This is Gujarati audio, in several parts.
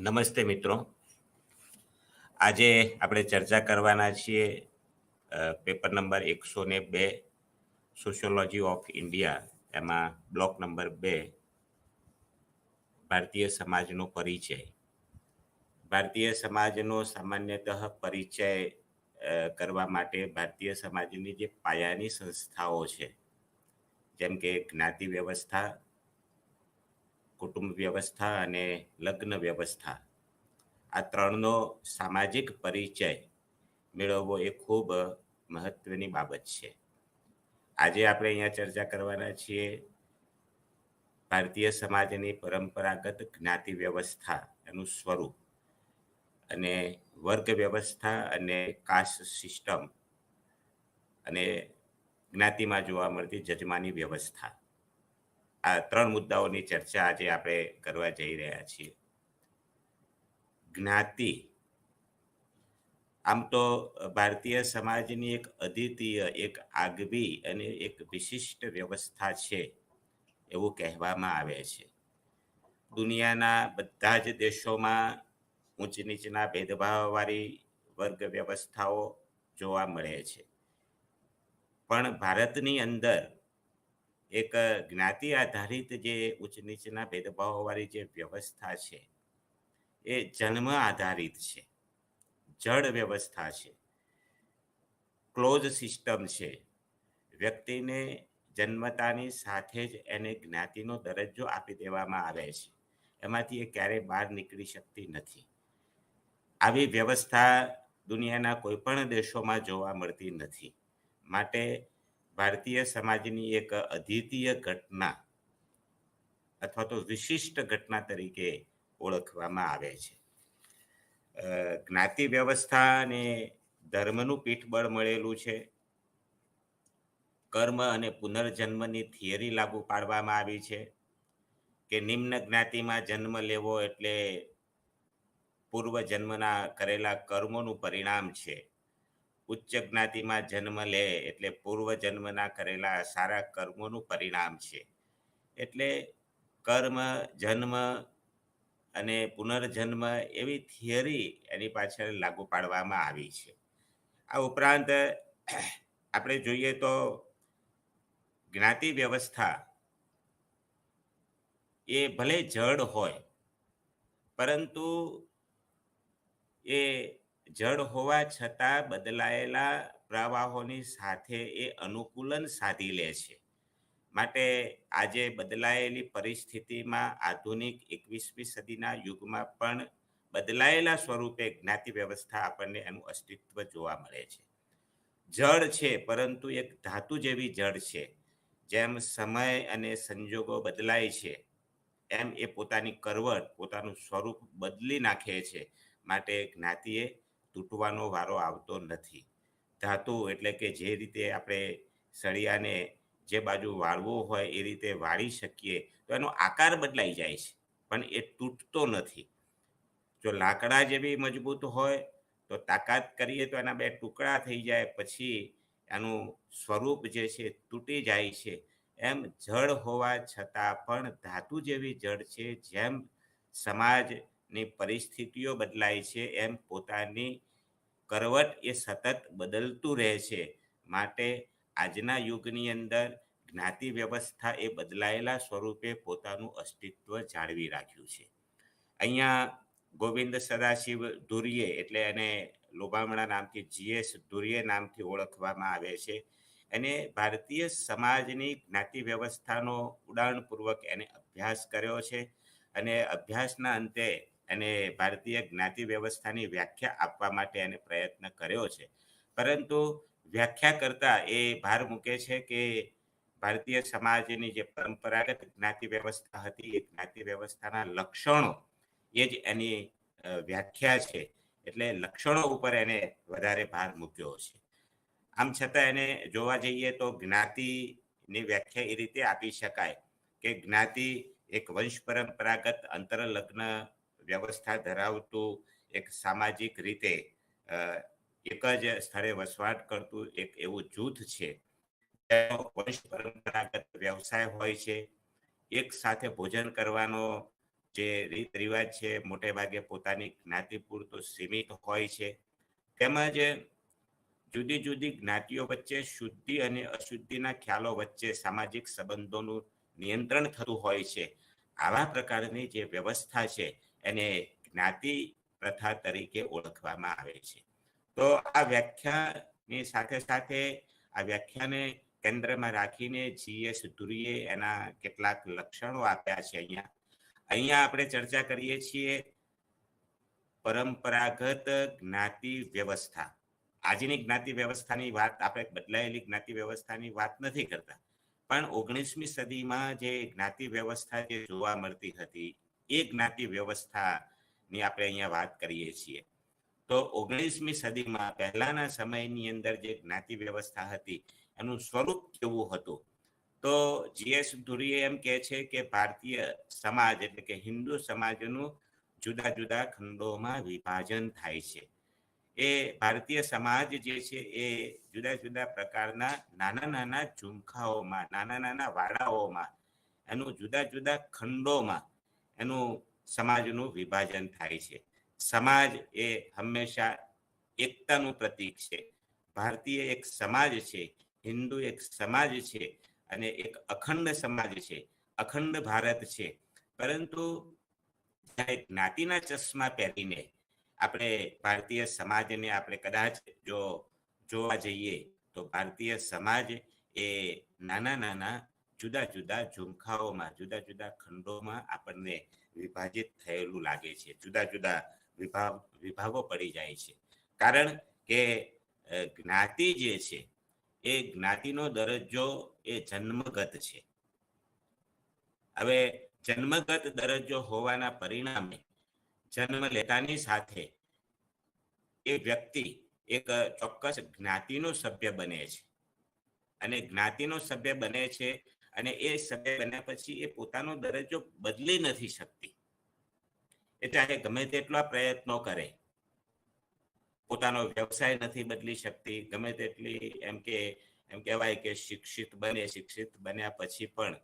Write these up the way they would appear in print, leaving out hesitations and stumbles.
નમસ્તે મિત્રો. આજે આપણે ચર્ચા કરવાના છીએ paper number 102 sociology of India, એમાં બ્લોક નંબર 2 ભારતીય સમાજનો પરિચય. ભારતીય સમાજનો સામાન્યતઃ પરિચય કરવા માટે ભારતીય સમાજની જે પાયાની સંસ્થાઓ છે, જેમ કે જ્ઞાતિ વ્યવસ્થા, કુટુંબ વ્યવસ્થા અને લગ્ન વ્યવસ્થા, આ ત્રણનો સામાજિક પરિચય મેળવવો એ ખૂબ મહત્વની બાબત છે. આજે આપણે અહીંયા ચર્ચા કરવાના છીએ ભારતીય સમાજની પરંપરાગત જ્ઞાતિ વ્યવસ્થા, એનું સ્વરૂપ, અને વર્ગ વ્યવસ્થા અને કાસ્ટ સિસ્ટમ, અને જ્ઞાતિમાં જોવા મળતી જજમાની વ્યવસ્થા. આ ત્રણ મુદ્દાઓની ચર્ચા આજે આપણે કરવા જઈ રહ્યા છીએ. જ્ઞાતિ આમ તો ભારતીય સમાજની એક અદ્વિતીય, એક આગવી અને એક વિશિષ્ટ વ્યવસ્થા છે એવું કહેવામાં આવે છે. દુનિયાના બધા જ દેશોમાં ઊંચ નીચના ભેદભાવવાળી વર્ગ વ્યવસ્થાઓ જોવા મળે છે, પણ ભારતની અંદર એક જ્ઞાતિ આધારિત જે ઉચ્ચ નીચના ભેદભાવવાળી જે વ્યવસ્થા છે એ જન્મ આધારિત છે, જડ વ્યવસ્થા છે, ક્લોઝ સિસ્ટમ છે. વ્યક્તિને જન્મતાની સાથે જ એને જ્ઞાતિનો દરજ્જો આપી દેવામાં આવે છે, એમાંથી એ ક્યારેય બહાર નીકળી શકતી નથી. આવી વ્યવસ્થા દુનિયાના કોઈ પણ દેશોમાં જોવા મળતી નથી. માટે ભારતીય સમાજની એક અદ્વિતીય ઘટના અથવા તો વિશિષ્ટ ઘટના તરીકે ઓળખવામાં આવે છે. જ્ઞાતિ વ્યવસ્થાને ધર્મનું પીઠબળ મળેલું છે. કર્મ અને પુનર્જન્મની થિયરી લાગુ પાડવામાં આવી છે કે નિમ્ન જ્ઞાતિમાં જન્મ લેવો એટલે પૂર્વ જન્મના કરેલા કર્મોનું પરિણામ છે. ઉચ્ચ જ્ઞાતિમાં જન્મ લે એટલે પૂર્વ જન્મના કરેલા સારા કર્મોનું પરિણામ છે. એટલે કર્મ, જન્મ અને પુનર્જન્મ એવી થિયરી એની પાછળ લાગુ પાડવામાં આવી છે. આ ઉપરાંત આપણે જોઈએ તો જ્ઞાતિ વ્યવસ્થા એ ભલે જડ હોય, પરંતુ એ જડ હોવા છતાં બદલાયેલા પ્રવાહોની સાથે એ અનુકૂલન સાધી લે છે. માટે આજે બદલાયેલી પરિસ્થિતિમાં આધુનિક 21મી સદીના યુગમાં પણ બદલાયેલા સ્વરૂપે જ્ઞાતિ વ્યવસ્થા આપણને એનું અસ્તિત્વ જોવા મળે છે. જડ છે, પરંતુ એક ધાતુ જેવી જડ છે. જેમ સમય અને સંજોગો બદલાય છે, એમ એ પોતાની કરવટ, પોતાનું સ્વરૂપ બદલી નાખે છે. માટે જ્ઞાતિએ તૂટવાનો વારો આવતો નથી. ધાતુ એટલે કે જે રીતે આપણે સળિયાને જે બાજુ વાળવું હોય એ રીતે વાળી શકીએ તો એનો આકાર બદલાઈ જાય છે, પણ એ તૂટતો નથી. જો લાકડા જેવી મજબૂત હોય તો તાકાત કરીએ તો એના બે ટુકડા થઈ જાય, પછી એનું સ્વરૂપ જે છે તૂટી જાય છે. એમ જળ હોવા છતાં પણ ધાતુ જેવી જળ છે. જેમ સમાજની પરિસ્થિતિઓ બદલાય છે, એમ પોતાની કરવટ એ સતત બદલતું રહે છે. માટે આજના યુગની અંદર જ્ઞાતિ વ્યવસ્થા એ બદલાયેલા સ્વરૂપે પોતાનું અસ્તિત્વ જાળવી રાખ્યું છે. અહીંયા ગોવિંદ સદાશિવ ધુરીએ, એટલે એને લોભામણા નામથી GS ધુરીએ નામથી ઓળખવામાં આવે છે. એને ભારતીય સમાજની જ્ઞાતિ વ્યવસ્થાનો ઊંડાણપૂર્વક એને અભ્યાસ કર્યો છે, અને અભ્યાસના અંતે એને ભારતીય જ્ઞાતિ વ્યવસ્થાની વ્યાખ્યા આપવા માટે એને પ્રયત્ન કર્યો છે. પરંતુ વ્યાખ્યા કરતા એ ભાર મૂકે છે કે ભારતીય સમાજની જે પરંપરાગત જ્ઞાતિ વ્યવસ્થા હતી, એ જ્ઞાતિ વ્યવસ્થાના લક્ષણો એ જ એની વ્યાખ્યા છે. એટલે લક્ષણો ઉપર એને વધારે ભાર મૂક્યો છે. આમ છતાં એને જોવા જઈએ તો જ્ઞાતિની વ્યાખ્યા એ રીતે આપી શકાય કે જ્ઞાતિ એક વંશ પરંપરાગત અંતરલગ્ન વ્યવસ્થા ધરાવતું એક સામાજિક રીતે એક જ સ્થળે વસવાટ કરતું એક એવું જૂથ છે. વંશ પરંપરાગત વ્યવસાય હોય છે. એક સાથે ભોજન કરવાનો જે રીત રિવાજ છે મોટે ભાગે પોતાની જ્ઞાતિ પૂરતો સીમિત હોય છે. તેમજ જુદી જુદી જ્ઞાતિઓ વચ્ચે શુદ્ધિ અને અશુદ્ધિના ખ્યાલો વચ્ચે સામાજિક સંબંધોનું નિયંત્રણ થતું હોય છે. આવા પ્રકારની જે વ્યવસ્થા છે એને જ્ઞાતિ પ્રથા તરીકે ઓળખવામાં આવે છે. તો આ વ્યાખ્યાની સાથે સાથે આ વ્યાખ્યાને કેન્દ્રમાં રાખીને જીએસ ધુરીએ એના કેટલાક લક્ષણો આપ્યા છે. અહીંયા આપણે ચર્ચા કરીએ છીએ પરંપરાગત જ્ઞાતિ વ્યવસ્થા. આજની જ્ઞાતિ વ્યવસ્થાની વાત આપણે બદલાયેલી જ્ઞાતિ વ્યવસ્થાની વાત નથી કરતા, પણ 19મી સદીમાં જે જ્ઞાતિ વ્યવસ્થા જે જોવા મળતી હતી એ જ્ઞાતિ વ્યવસ્થાની આપણે અહીંયા વાત કરીએ છીએ. તો 19મી સદીમાં પહેલાના સમયની અંદર જે જ્ઞાતિ વ્યવસ્થા હતી એનું સ્વરૂપ કેવું હતું? તો જીએસ ધુરીએ એમ કહે છે કે ભારતીય સમાજ એટલે કે હિન્દુ સમાજનું જુદા જુદા ખંડોમાં વિભાજન થાય છે. એ ભારતીય સમાજ જે છે એ જુદા જુદા પ્રકારના નાના નાના ઝુમખાઓમાં, નાના નાના વાડાઓમાં, એનું જુદા જુદા ખંડોમાં એનું સમાજનું વિભાજન થાય છે. સમાજ એ હંમેશા એકતાનું પ્રતીક છે. ભારતીય એક સમાજ છે, હિન્દુ એક સમાજ છે અને એક અખંડ સમાજ છે, અખંડ ભારત છે. પરંતુ જ્ઞાતિના ચશ્મા પહેરીને આપણે ભારતીય સમાજને આપણે કદાચ જો જોવા જઈએ તો ભારતીય સમાજ એ નાના નાના જુદા જુદા ઝુમખાઓમાં, જુદા જુદા ખંડોમાં આપણને વિભાજિત થયેલું લાગે છે. જુદા જુદા વિભાગો પડી જાય છે. કારણ કે જ્ઞાતિ જે છે એ જ્ઞાતિનો દરજ્જો એ જન્મગત છે. હવે જન્મગત દરજ્જો હોવાના પરિણામે જન્મ લેતાની સાથે એ વ્યક્તિ એક ચોક્કસ જ્ઞાતિનો સભ્ય બને છે અને જ્ઞાતિનો સભ્ય બને છે અને એ સભ્ય બન્યા પછી એ પોતાનો દરજ્જો બદલી નથી શકતી. એ ચાહે ગમે તેટલા પ્રયત્નો કરે, પોતાનો વ્યવસાય નથી બદલી શકતી, ગમે તેટલી એમ કહેવાય કે શિક્ષિત બન્યા પછી પણ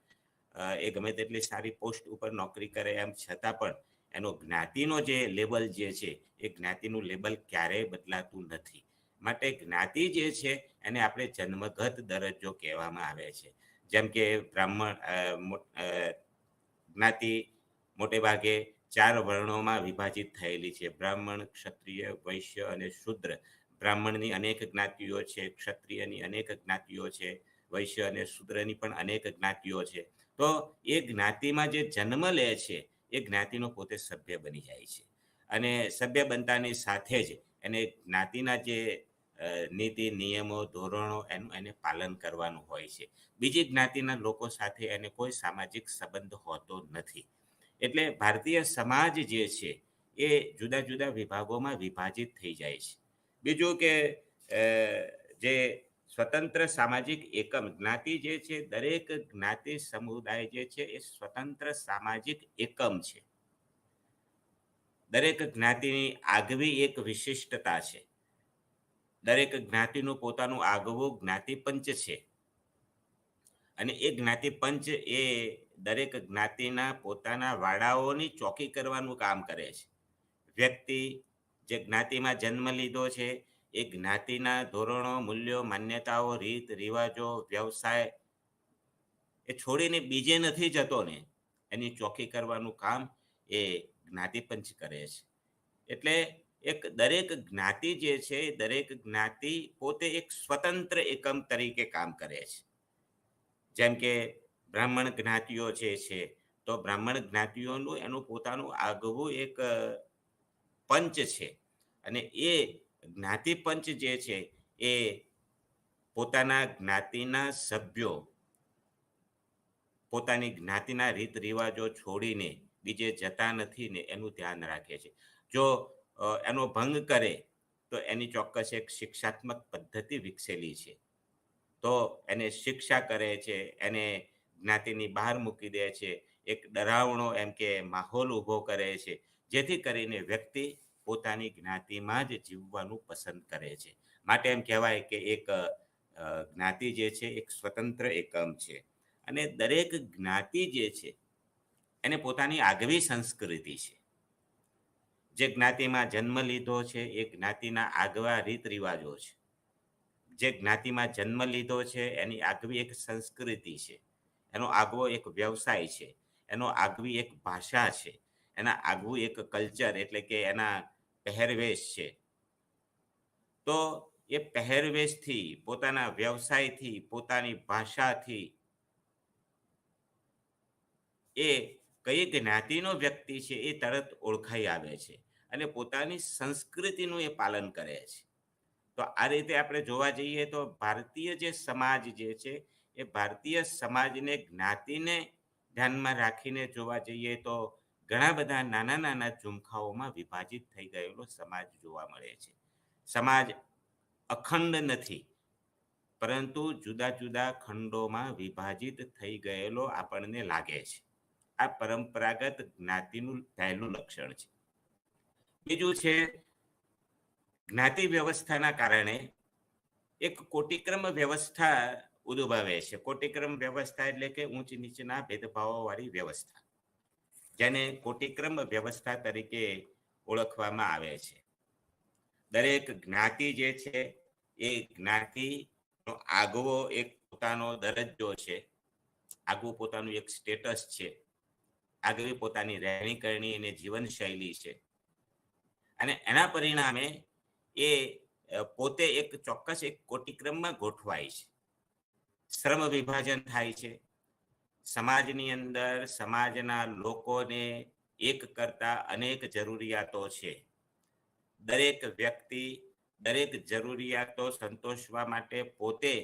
એ ગમે તેટલી સારી પોસ્ટ ઉપર નોકરી કરે, એમ છતાં પણ એનો જ્ઞાતિનો જે લેબલ જે છે એ જ્ઞાતિનું લેબલ ક્યારેય બદલાતું નથી. માટે જ્ઞાતિ જે છે એને આપણે જન્મગત દરજ્જો કહેવામાં આવે છે. જેમ કે બ્રાહ્મણ જ્ઞાતિ મોટે ભાગે 4 વર્ણોમાં વિભાજિત થયેલી છે: બ્રાહ્મણ, ક્ષત્રિય, વૈશ્ય અને શૂદ્ર. બ્રાહ્મણની અનેક જ્ઞાતિઓ છે, ક્ષત્રિયની અનેક જ્ઞાતિઓ છે, વૈશ્ય અને શૂદ્રની પણ અનેક જ્ઞાતિઓ છે. તો એ જ્ઞાતિમાં જે જન્મ લે છે એ જ્ઞાતિનો પોતે સભ્ય બની જાય છે અને સભ્ય બનતાની સાથે જ એને જ્ઞાતિના જે નીતિ નિયમો ધોરણો એને પાલન કરવાનું હોય છે. બીજી જ્ઞાતિના લોકો સાથે એને કોઈ સામાજિક સંબંધ હોતો નથી. એટલે ભારતીય સમાજ જે છે એ જુદા જુદા વિભાગોમાં વિભાજિત થઈ જાય છે. બીજું કે જે સ્વતંત્ર સામાજિક એકમ, જ્ઞાતિ જે છે, દરેક જ્ઞાતિ સમુદાય જે છે એ સ્વતંત્ર સામાજિક એકમ છે. દરેક જ્ઞાતિની આગવી એક વિશિષ્ટતા છે. દરેક જ્ઞાતિનું પોતાનું આગવું જ્ઞાતિપંચ છે અને એ જ્ઞાતિપંચ એ દરેક જ્ઞાતિના પોતાના વાડાઓની ચોકી કરવાનું કામ કરે છે. વ્યક્તિ જે જ્ઞાતિમાં જન્મ લીધો છે એ જ્ઞાતિના ધોરણો, મૂલ્યો, માન્યતાઓ, રીત રિવાજો, વ્યવસાય એ છોડીને બીજે નથી જતો ને, એની ચોકી કરવાનું કામ એ જ્ઞાતિપંચ કરે છે. એટલે એક દરેક જ્ઞાતિ જે છે, દરેક જ્ઞાતિ પોતે એક સ્વતંત્ર એકમ તરીકે કામ કરે છે. જેમ કે બ્રાહ્મણ જ્ઞાતિઓ જે છે, તો બ્રાહ્મણ જ્ઞાતિઓનું એનું પોતાનું આગવું એક પંચ છે અને એ જ્ઞાતિ પંચ જે છે એ પોતાના જ્ઞાતિના સભ્યો પોતાની જ્ઞાતિના રીત રિવાજો છોડીને બીજે જતા નથી ને એનું ધ્યાન રાખે છે. જો એનો ભંગ કરે તો એની ચોક્કસ એક શિક્ષાત્મક પદ્ધતિ વિકસેલી છે. તો એને શિક્ષા કરે છે, એને જ્ઞાતિની બહાર મૂકી દે છે, એક ડરાવણો એમ કે માહોલ ઊભો કરે છે, જેથી કરીને વ્યક્તિ પોતાની જ્ઞાતિમાં જ જીવવાનું પસંદ કરે છે. માટે એમ કહેવાય કે એક જ્ઞાતિ જે છે એક સ્વતંત્ર એકમ છે અને દરેક જ્ઞાતિ જે છે એને પોતાની આગવી સંસ્કૃતિ છે. જે જ્ઞાતિમાં જન્મ લીધો છે એ જ્ઞાતિના આગવા રીત રિવાજો છે. જે જ્ઞાતિમાં જન્મ લીધો છે એની આગવી એક સંસ્કૃતિ છે, એનો આગવો એક વ્યવસાય છે, એનો આગવી એક ભાષા છે, એના આગવું એક કલ્ચર એટલે કે એના પહેરવેશ છે. તો એ પહેરવેશથી, પોતાના વ્યવસાયથી, પોતાની ભાષાથી એ કઈ જ્ઞાતિનો વ્યક્તિ છે એ તરત ઓળખાઈ આવે છે અને પોતાની સંસ્કૃતિનું એ પાલન કરે છે. તો આ રીતે આપણે જોવા જઈએ તો ભારતીય જે સમાજ જે છે એ ભારતીય સમાજને જ્ઞાતિને ધ્યાનમાં રાખીને જોવા જઈએ તો ઘણા બધા નાના નાના ઝુમખાઓમાં વિભાજિત થઈ ગયેલો સમાજ જોવા મળે છે. સમાજ અખંડ નથી, પરંતુ જુદા જુદા ખંડોમાં વિભાજિત થઈ ગયેલો આપણને લાગે છે. આ પરંપરાગત જ્ઞાતિનું પહેલું લક્ષણ છે. બીજું છે, જ્ઞાતિ વ્યવસ્થાના કારણે એક કોટિક્રમ વ્યવસ્થા ઉદ્ભવે છે. કોટિક્રમ વ્યવસ્થા એટલે કે ઊંચ નીચના ભેદભાવોવાળી વ્યવસ્થા, જેને કોટિક્રમ વ્યવસ્થા તરીકે ઓળખવામાં આવે છે. દરેક જ્ઞાતિ જે છે એ જ્ઞાતિનો આગવો એક પોતાનો દરજ્જો છે, આગવું પોતાનું એક સ્ટેટસ છે, આગવી પોતાની રહેણી કરણી અને જીવનશૈલી છે. અને એના પરિણામે એ પોતે એક ચોક્કસ એક કોટિક્રમમાં ગોઠવાય છે. શ્રમ વિભાજન થાય છે. સમાજની અંદર સમાજના લોકોને એક કરતા અનેક જરૂરિયાતો છે. દરેક વ્યક્તિ દરેક જરૂરિયાતો સંતોષવા માટે પોતે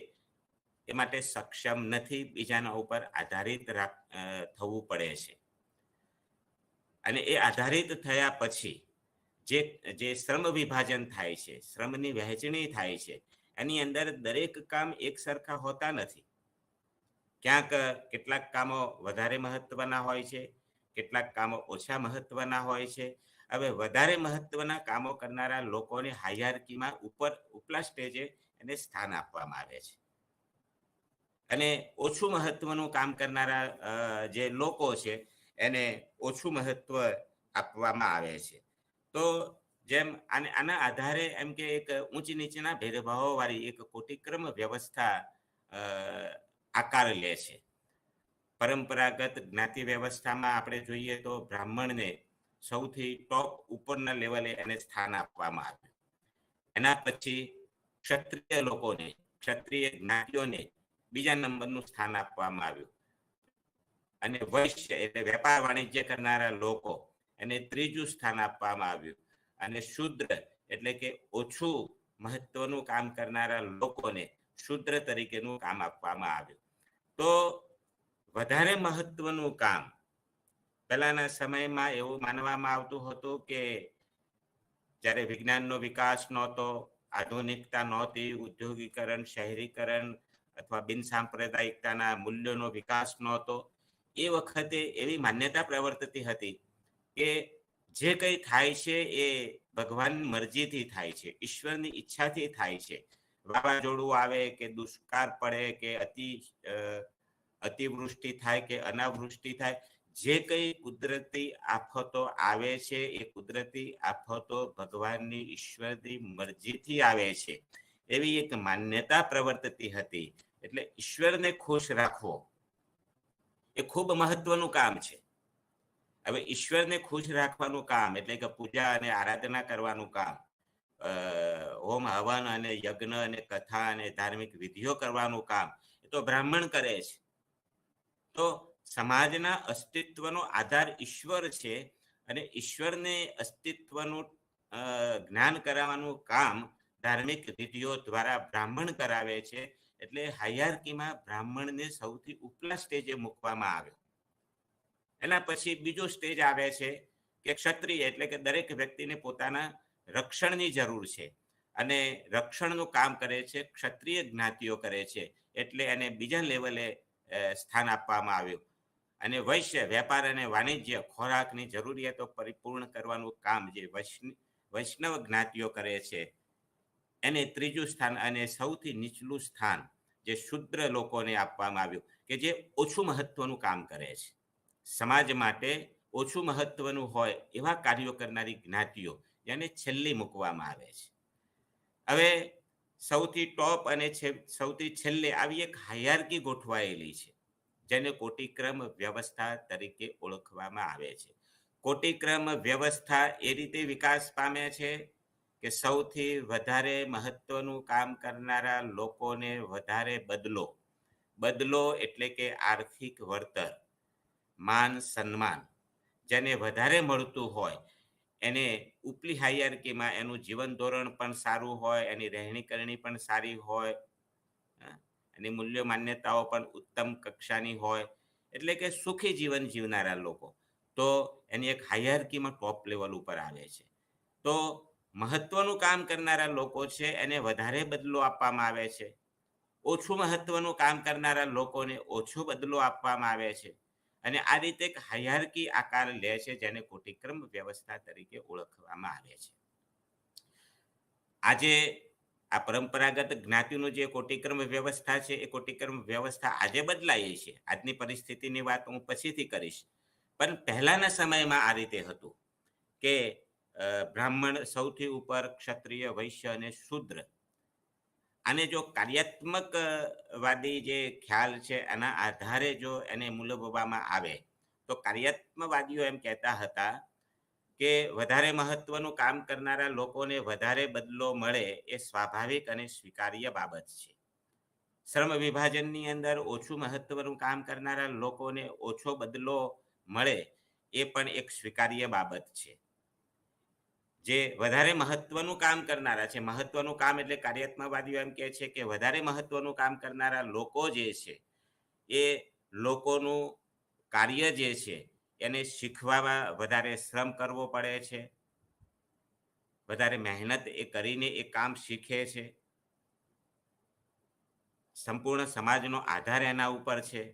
એ માટે સક્ષમ નથી, બીજાના ઉપર આધારિત થવું પડે છે. અને એ આધારિત થયા પછી જે શ્રમ વિભાજન થાય છે, શ્રમની વહેંચણી થાય છે, એની અંદર દરેક કામ એક સરખા હોતા નથી. ક્યાંક કેટલાક કામો વધારે મહત્વના હોય છે, કેટલાક કામો ઓછા મહત્વના હોય છે. હવે વધારે મહત્વના કામો કરનારા લોકોને હાયરાર્કીમાં ઉપલા સ્ટેજે એને સ્થાન આપવામાં આવે છે. અને ઓછું મહત્વનું કામ કરનારા જે લોકો છે એને ઓછું મહત્વ આપવામાં આવે છે. તો જેમ આના આધારે એમ કે એક ઊંચ નીચના ભેદભાવોવાળી એક કોટિક્રમ વ્યવસ્થા આકાર લે છે. પરંપરાગત જ્ઞાતિ વ્યવસ્થામાં આપણે જોઈએ તો બ્રાહ્મણને સૌથી ટોપ ઉપરના લેવલે એને સ્થાન આપવામાં આવ્યું. એના પછી ક્ષત્રિય લોકોને, ક્ષત્રિય જ્ઞાતિઓને બીજા નંબરનું સ્થાન આપવામાં આવ્યું. અને વૈશ્ય એટલે વેપાર વાણિજ્ય કરનારા લોકો એને ત્રીજું સ્થાન આપવામાં આવ્યું. અને શૂદ્ર એટલે કે ઓછું મહત્વનું કામ કરનારા લોકોને શૂદ્ર તરીકેનું કામ આપવામાં આવ્યું. તો વધારે મહત્વનું કામ પહેલાના સમયમાં એવું માનવામાં આવતું હતું કે જ્યારે વિજ્ઞાનનો વિકાસ નહોતો, આધુનિકતા નહોતી, ઉદ્યોગીકરણ, શહેરીકરણ અથવા બિનસાંપ્રદાયિકતાના મૂલ્યોનો વિકાસ નહોતો, એ વખતે એવી માન્યતા પ્રવર્તતી હતી કે જે કંઈ થાય છે એ ભગવાનની મરજીથી થાય છે, ઈશ્વરની ઈચ્છાથી થાય છે. વાવાઝોડું આવે કે દુષ્કાળ પડે કે અતિવૃષ્ટિ થાય કે અનાવૃષ્ટિ થાય, જે કંઈ કુદરતી આફતો આવે છે એ કુદરતી આફતો ભગવાનની ઈશ્વરની મરજીથી આવે છે, એવી એક માન્યતા પ્રવર્તતી હતી. એટલે ઈશ્વરને ખુશ રાખવો એ ખૂબ મહત્વનું કામ છે. હવે ઈશ્વરને ખુશ રાખવાનું કામ એટલે કે પૂજા અને આરાધના કરવાનું કામ, હોમ હવન અને યજ્ઞ અને કથા અને ધાર્મિક વિધિઓ કરવાનું કામ એ તો બ્રાહ્મણ કરે છે. તો સમાજના અસ્તિત્વનો આધાર ઈશ્વર છે અને ઈશ્વરને અસ્તિત્વનું જ્ઞાન કરાવવાનું કામ ધાર્મિક વિધિઓ દ્વારા બ્રાહ્મણ કરાવે છે. એટલે હાયરાર્કીમાં બ્રાહ્મણને સૌથી ઉપલા સ્ટેજે મૂકવામાં આવ્યો. એના પછી બીજો સ્ટેજ આવે છે કે ક્ષત્રિય એટલે કે દરેક વ્યક્તિને પોતાના રક્ષણની જરૂર છે અને રક્ષણનું કામ કરે છે ક્ષત્રિય જ્ઞાતિઓ કરે છે, એટલે એને બીજા લેવલે સ્થાન આપવામાં આવ્યું. અને વૈશ્ય વેપાર અને વાણિજ્ય, ખોરાકની જરૂરિયાતો પરિપૂર્ણ કરવાનું કામ જે વૈષ્ણવ જ્ઞાતિઓ કરે છે એને ત્રીજું સ્થાન. અને સૌથી નીચલું સ્થાન જે શુદ્ર લોકોને આપવામાં આવ્યું કે જે ઓછું મહત્વનું કામ કરે છે. સમાજ માટે ઓછું મહત્વનું હોય એવા કાર્યો કરનારી જ્ઞાતિઓ જેને છેલ્લી મૂકવામાં આવે છે. હવે સૌથી ટોપ અને સૌથી છેલ્લે આવી એક હાયરાર્કી ગોઠવાયેલી છે જેને કોટિક્રમ વ્યવસ્થા તરીકે ઓળખવામાં આવે છે. કોટિક્રમ વ્યવસ્થા એ રીતે વિકાસ પામે છે કે સૌથી વધારે મહત્વનું કામ કરનારા લોકોને વધારે બદલો એટલે કે આર્થિક વળતર, માન સન્માન જેને વધારે મળતું હોય એને ઉપલી હાયરાર્કીમાં એનું જીવન ધોરણ પણ સારું હોય, એની રહેણી કરણી પણ સારી હોય, એની મૂલ્ય માન્યતાઓ પણ ઉત્તમ કક્ષાની હોય, એટલે કે સુખી જીવન જીવનારા લોકો, તો એની એક હાયરાર્કીમાં ટોપ લેવલ ઉપર આવે છે. તો મહત્વનું કામ કરનારા લોકો છે એને વધારે બદલો આપવામાં આવે છે. ઓછું મહત્વનું કામ કરનારા લોકોને ઓછો બદલો આપવામાં આવે છે. અને આ રીતે એક હાયરાર્કી આકાર લે છે જેને કોટિક્રમ વ્યવસ્થા તરીકે ઓળખવામાં આવે છે. આજે આ પરંપરાગત જ્ઞાતિનું જે કોટિક્રમ વ્યવસ્થા છે એ કોટિક્રમ વ્યવસ્થા આજે બદલાઈ છે. આજની પરિસ્થિતિની વાત હું પછીથી કરીશ, પણ પહેલાના સમયમાં આ રીતે હતું કે બ્રાહ્મણ સૌથી ઉપર, ક્ષત્રિય, વૈશ્ય અને શૂદ્ર. આને જો કાર્યાત્મક વાદી જે ખ્યાલ છે એના આધારે જો એને મૂલવવામાં આવે તો કાર્યાત્મકવાદીઓ એમ કહેતા હતા કે વધારે મહત્વનું કામ કરનારા લોકોને વધારે બદલો મળે એ સ્વાભાવિક અને સ્વીકાર્ય બાબત છે. શ્રમ વિભાજનની અંદર ઓછું મહત્વનું કામ કરનારા લોકોને ઓછો બદલો મળે એ પણ એક સ્વીકાર્ય બાબત છે. જે વધારે મહત્વનું કામ કરનારા છે, મહત્વનું કામ એટલે કાર્યાત્મકવાદીઓ એમ કહે છે કે વધારે મહત્વનું કામ કરનારા લોકો જે છે એ લોકોનું કાર્ય જે છે એને શીખવામાં વધારે શ્રમ કરવો પડે છે, વધારે મહેનત એ કરીને એ કામ શીખે છે. સંપૂર્ણ સમાજનો આધાર એના ઉપર છે.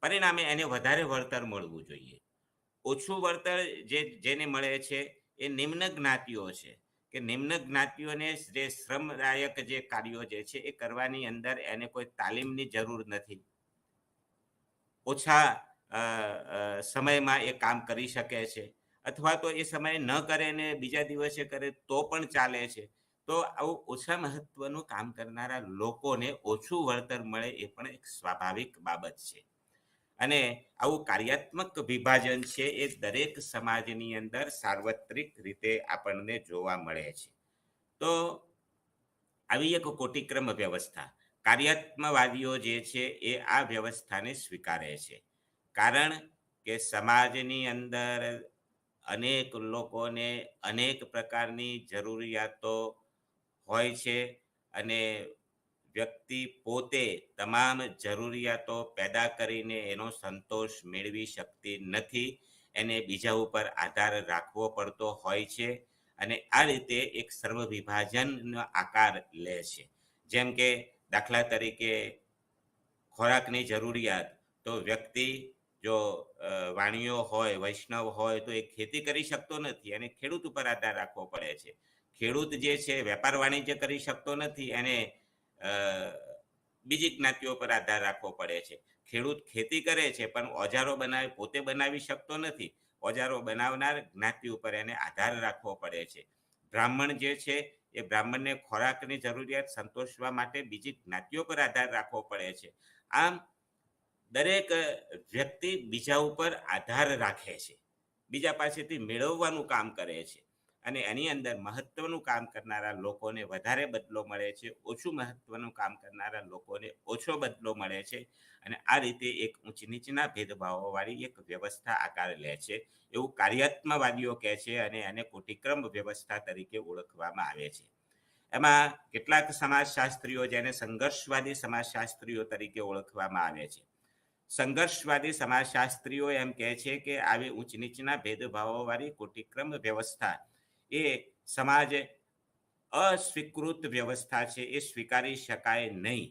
પરિણામે એને વધારે વળતર મળવું જોઈએ. ઓછું વળતર જેને મળે છે એ નિમ્ન જ્ઞાતિઓ છે કે નિમ્ન જ્ઞાતિઓને જે શ્રમદાયક જે કાર્યો જે છે એ કરવાની અંદર એને કોઈ તાલીમની જરૂર નથી. ઓછા સમયમાં એ કામ કરી શકે છે, અથવા તો એ સમયે ન કરે ને બીજા દિવસે કરે તો પણ ચાલે છે. તો આવું ઓછા મહત્વનું કામ કરનારા લોકોને ઓછું વળતર મળે એ પણ એક સ્વાભાવિક બાબત છે. અને આવું કાર્યાત્મક વિભાજન છે એ દરેક સમાજની અંદર સાર્વત્રિક રીતે આપણને જોવા મળે છે. તો આવી એક કોટિક્રમ વ્યવસ્થા, કાર્યાત્મકવાદીઓ જે છે એ આ વ્યવસ્થાને સ્વીકારે છે. કારણ કે સમાજની અંદર અનેક લોકોને અનેક પ્રકારની જરૂરિયાતો હોય છે અને વ્યક્તિ પોતે તમામ જરૂરિયાતો પેદા કરીને એનો સંતોષ મેળવી શકતી નથી. એને બીજા ઉપર આધાર રાખવો પડતો હોય છે અને આ રીતે એક સર્વ વિભાજનનો આકાર લે છે. જેમ કે દાખલા તરીકે ખોરાકની જરૂરિયાત, તો વ્યક્તિ જો વાણિયો હોય, વૈષ્ણવ હોય તો એ ખેતી કરી શકતો નથી, એને ખેડૂત ઉપર આધાર રાખવો પડે છે. ખેડૂત જે છે વેપાર વાણિજ્ય કરી શકતો નથી, એને બીજી જ્ઞાતિઓ પર આધાર રાખવો પડે છે. ખેડૂત ખેતી કરે છે પણ ઓજારો પોતે બનાવી શકતો નથી, ઓજારો બનાવનાર જ્ઞાતિ ઉપર એને આધાર રાખવો પડે છે. બ્રાહ્મણ જે છે એ બ્રાહ્મણને ખોરાકની જરૂરિયાત સંતોષવા માટે બીજી જ્ઞાતિઓ પર આધાર રાખવો પડે છે. આમ દરેક વ્યક્તિ બીજા ઉપર આધાર રાખે છે, બીજા પાસેથી મેળવવાનું કામ કરે છે અને એની અંદર મહત્વનું કામ કરનારા લોકોને વધારે બદલો મળે છે, ઓછું મહત્વનું કામ કરનારા લોકોને ઓછો બદલો મળે છે. અને આ રીતે એક ઊંચ નીચના ભેદભાવોવાળી એક વ્યવસ્થા આકાર લે છે એવું કાર્યાત્મકવાદીઓ કહે છે અને એને કોટિક્રમ વ્યવસ્થા તરીકે ઓળખવામાં આવે છે. એમાં કેટલાક સમાજશાસ્ત્રીઓ જેને સંઘર્ષવાદી સમાજશાસ્ત્રીઓ તરીકે ઓળખવામાં આવે છે, સંઘર્ષવાદી સમાજશાસ્ત્રીઓ એમ કહે છે કે આવી ઊંચ નીચના ભેદભાવોવાળી કોટિક્રમ વ્યવસ્થા એ સમાજ અસ્વીકૃત વ્યવસ્થા છે, એ સ્વીકારી શકાય નહીં.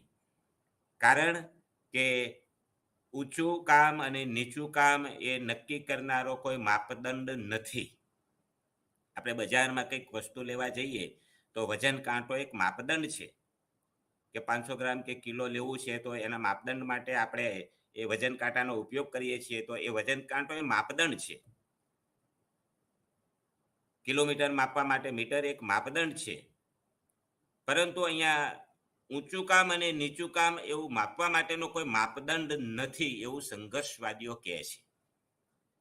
કારણ કે ઊંચું કામ અને નીચું કામ એ નક્કી કરનારો કોઈ માપદંડ નથી. આપણે બજારમાં કંઈક વસ્તુ લેવા જઈએ તો વજન કાંટો એક માપદંડ છે કે 500 ગ્રામ કે કિલો લેવું છે, તો એના માપદંડ માટે આપણે એ વજન કાંટાનો ઉપયોગ કરીએ છીએ તો એ વજન કાંટો એ માપદંડ છે. કિલોમીટર માપવા માટે મીટર એક માપદંડ છે. પરંતુ અહીંયા ઊંચું કામ અને નીચું કામ એવું માપવા માટેનો કોઈ માપદંડ નથી એવું સંઘર્ષવાદીઓ કહે છે.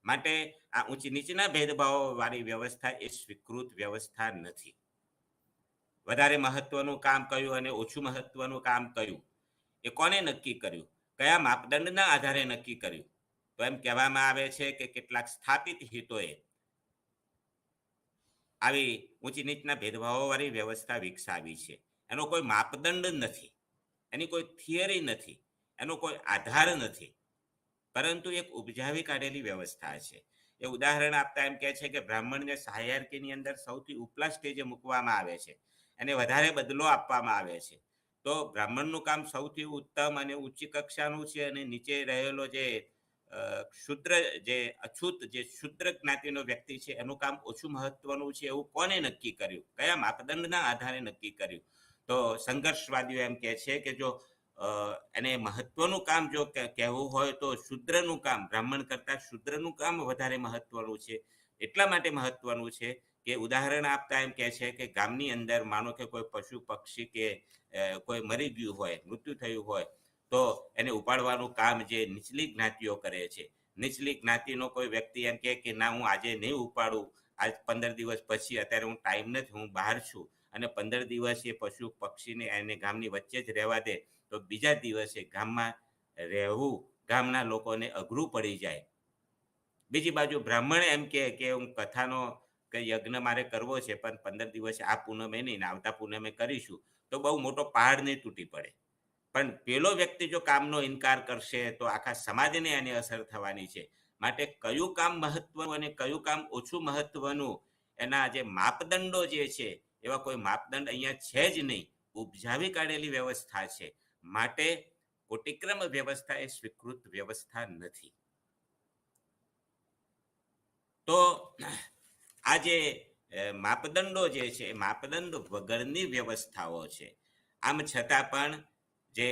માટે આ ઊંચી નીચના ભેદભાવ વાળી વ્યવસ્થા એ સ્વીકૃત વ્યવસ્થા નથી. વધારે મહત્વનું કામ કયું અને ઓછું મહત્વનું કામ કયું એ કોને નક્કી કર્યું, કયા માપદંડના આધારે નક્કી કર્યું? તો એમ કહેવામાં આવે છે કે કેટલાક સ્થાપિત હિતોએ આવી ઊંચી નીચના ભેદભાવો વાળી વ્યવસ્થા વિકસાવી છે. એનો કોઈ માપદંડ નથી, એની કોઈ થિયરી નથી, એનો કોઈ આધાર નથી, પરંતુ એક ઉપજાવી કાઢેલી વ્યવસ્થા છે. એ ઉદાહરણ આપતા એમ કહે છે કે બ્રાહ્મણને હાયરાર્કીની અંદર સૌથી ઉપલા સ્ટેજે મૂકવામાં આવે છે, એને વધારે બદલો આપવામાં આવે છે. તો બ્રાહ્મણનું કામ સૌથી ઉત્તમ અને ઊંચી કક્ષાનું છે, અને નીચે રહેલો જે શુદ્ર જે અછૂત જે શુદ્ર જ્ઞાતિનો વ્યક્તિ છે એનું કામ ઓછું મહત્વનું છે એવું કોને નક્કી કર્યું, કયા માપદંડના આધારે નક્કી કર્યું? તો સંઘર્ષવાદીઓ એમ કહે છે કે જો એને મહત્વનું કામ જો કહેવું હોય તો શુદ્રનું કામ, બ્રાહ્મણ કરતા શુદ્રનું કામ વધારે મહત્વનું છે. એટલા માટે મહત્વનું છે કે ઉદાહરણ આપતા એમ કહે છે કે ગામની અંદર માનો કે કોઈ પશુ પક્ષી કે કોઈ મરી ગયું હોય, મૃત્યુ થયું હોય, તો એને ઉપાડવાનું કામ જે નીચલી જ્ઞાતિઓ કરે છે. નીચલી જ્ઞાતિનો કોઈ વ્યક્તિ એમ કે ના હું આજે નહીં ઉપાડું, આજ 15 દિવસ પછી, અત્યારે હું ટાઈમ નથી, હું બહાર છું, અને 15 દિવસ એ પશુ પક્ષીને એને ગામની વચ્ચે જ રહેવા દે, તો બીજા દિવસે ગામમાં રહેવું ગામના લોકોને અઘરું પડી જાય. બીજી બાજુ બ્રાહ્મણ એમ કે હું કથાનો કે યજ્ઞ મારે કરવો છે, પણ 15 દિવસે આ પૂનમે નહીં ને આવતા પૂનમે કરીશું, તો બહુ મોટો પહાડ નહીં તૂટી પડે. પણ પેલો વ્યક્તિ જો કામનો ઇનકાર કરશે તો આખા સમાજને એની અસર થવાની છે. માટે કયું કામ મહત્વનું અને કયું કામ ઓછું મહત્વનું, એના જે માપદંડો જે છે એવા કોઈ માપદંડ અહીંયા છે જ નહીં. ઉપજાવી કાઢેલી વ્યવસ્થા છે. માટે કોટિક્રમ વ્યવસ્થા એ સ્વીકૃત વ્યવસ્થા નથી. તો આ જે માપદંડો જે છે એ માપદંડ વગરની વ્યવસ્થાઓ છે. આમ છતાં પણ જે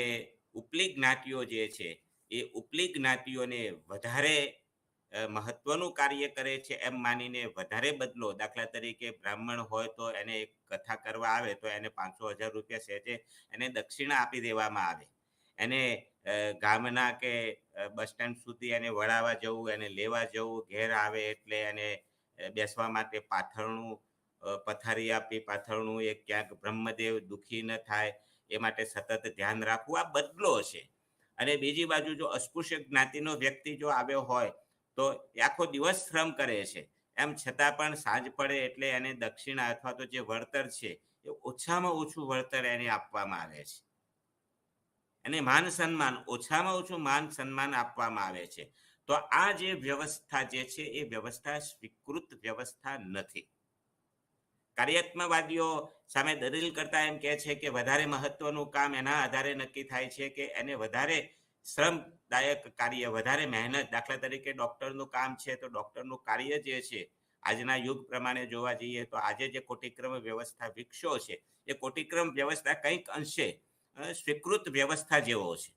ઉપલી જ્ઞાતિઓ જે છે એ ઉપલી જ્ઞાતિઓને વધારે મહત્વનું કાર્ય કરે છે એમ માનીને વધારે બદલો, દાખલા તરીકે બ્રાહ્મણ હોય તો એને એક કથા કરવા આવે તો એને 500,000 રૂપિયા સહેજે એને દક્ષિણા આપી દેવામાં આવે. એને ગામના કે બસ સ્ટેન્ડ સુધી એને વળાવવા જવું, એને લેવા જવું, ઘેર આવે એટલે એને બેસવા માટે પાથરણું, પથારી આપી, પાથરણું એ ક્યાંક બ્રહ્મદેવ દુઃખી ન થાય એ માટે સતત ધ્યાન રાખવું, આ બદલો છે. અને બીજી બાજુ જો અસ્પૃશ્ય જ્ઞાતિનો વ્યક્તિ જો આવ્યો હોય તો આખો દિવસ શ્રમ કરે છે, એમ છતાં પણ સાંજ પડે એટલે એને દક્ષિણા અથવા તો જે વળતર છે એ ઓછામાં ઓછું વળતર એને આપવામાં આવે છે. એને માન સન્માન, ઓછામાં ઓછું માન સન્માન આપવામાં આવે છે. તો આ જે વ્યવસ્થા જે છે એ વ્યવસ્થા સ્વીકૃત વ્યવસ્થા નથી. કાર્યાત્મકવાદીઓ સામે દલીલ કરતા એમ કહે છે કે વધારે મહત્વનું કામ એના આધારે નક્કી થાય છે કે એને વધારે શ્રમદાયક કાર્ય, વધારે મહેનત, દાખલા તરીકે ડૉક્ટરનું કામ છે તો ડૉક્ટરનું કાર્ય જે છે આજના યુગ પ્રમાણે જોવા જઈએ તો આજે જે કોટિક્રમ વ્યવસ્થા વિકસ્યો છે એ કોટિક્રમ વ્યવસ્થા કંઈક અંશે સ્વીકૃત વ્યવસ્થા જેવો છે.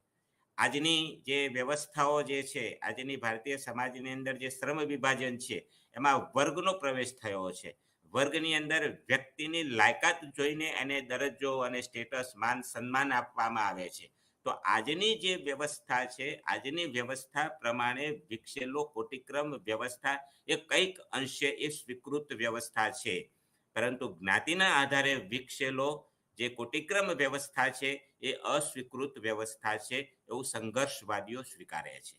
આજની જે વ્યવસ્થાઓ જે છે, આજની ભારતીય સમાજની અંદર જે શ્રમ વિભાજન છે એમાં વર્ગનો પ્રવેશ થયો છે. વર્ગની અંદર વ્યક્તિની લાયકાત જોઈને એને દરજ્જો અને સ્ટેટસ, માન સન્માન આપવામાં આવે છે. તો આજની જે વ્યવસ્થા છે, આજની વ્યવસ્થા પ્રમાણે વિકસેલો કોટિક્રમ વ્યવસ્થા એ કંઈક અંશે એ સ્વીકૃત વ્યવસ્થા છે. પરંતુ જ્ઞાતિના આધારે વિકસેલો જે કોટિક્રમ વ્યવસ્થા છે એ અસ્વીકૃત વ્યવસ્થા છે એવું સંઘર્ષવાદીઓ સ્વીકારે છે.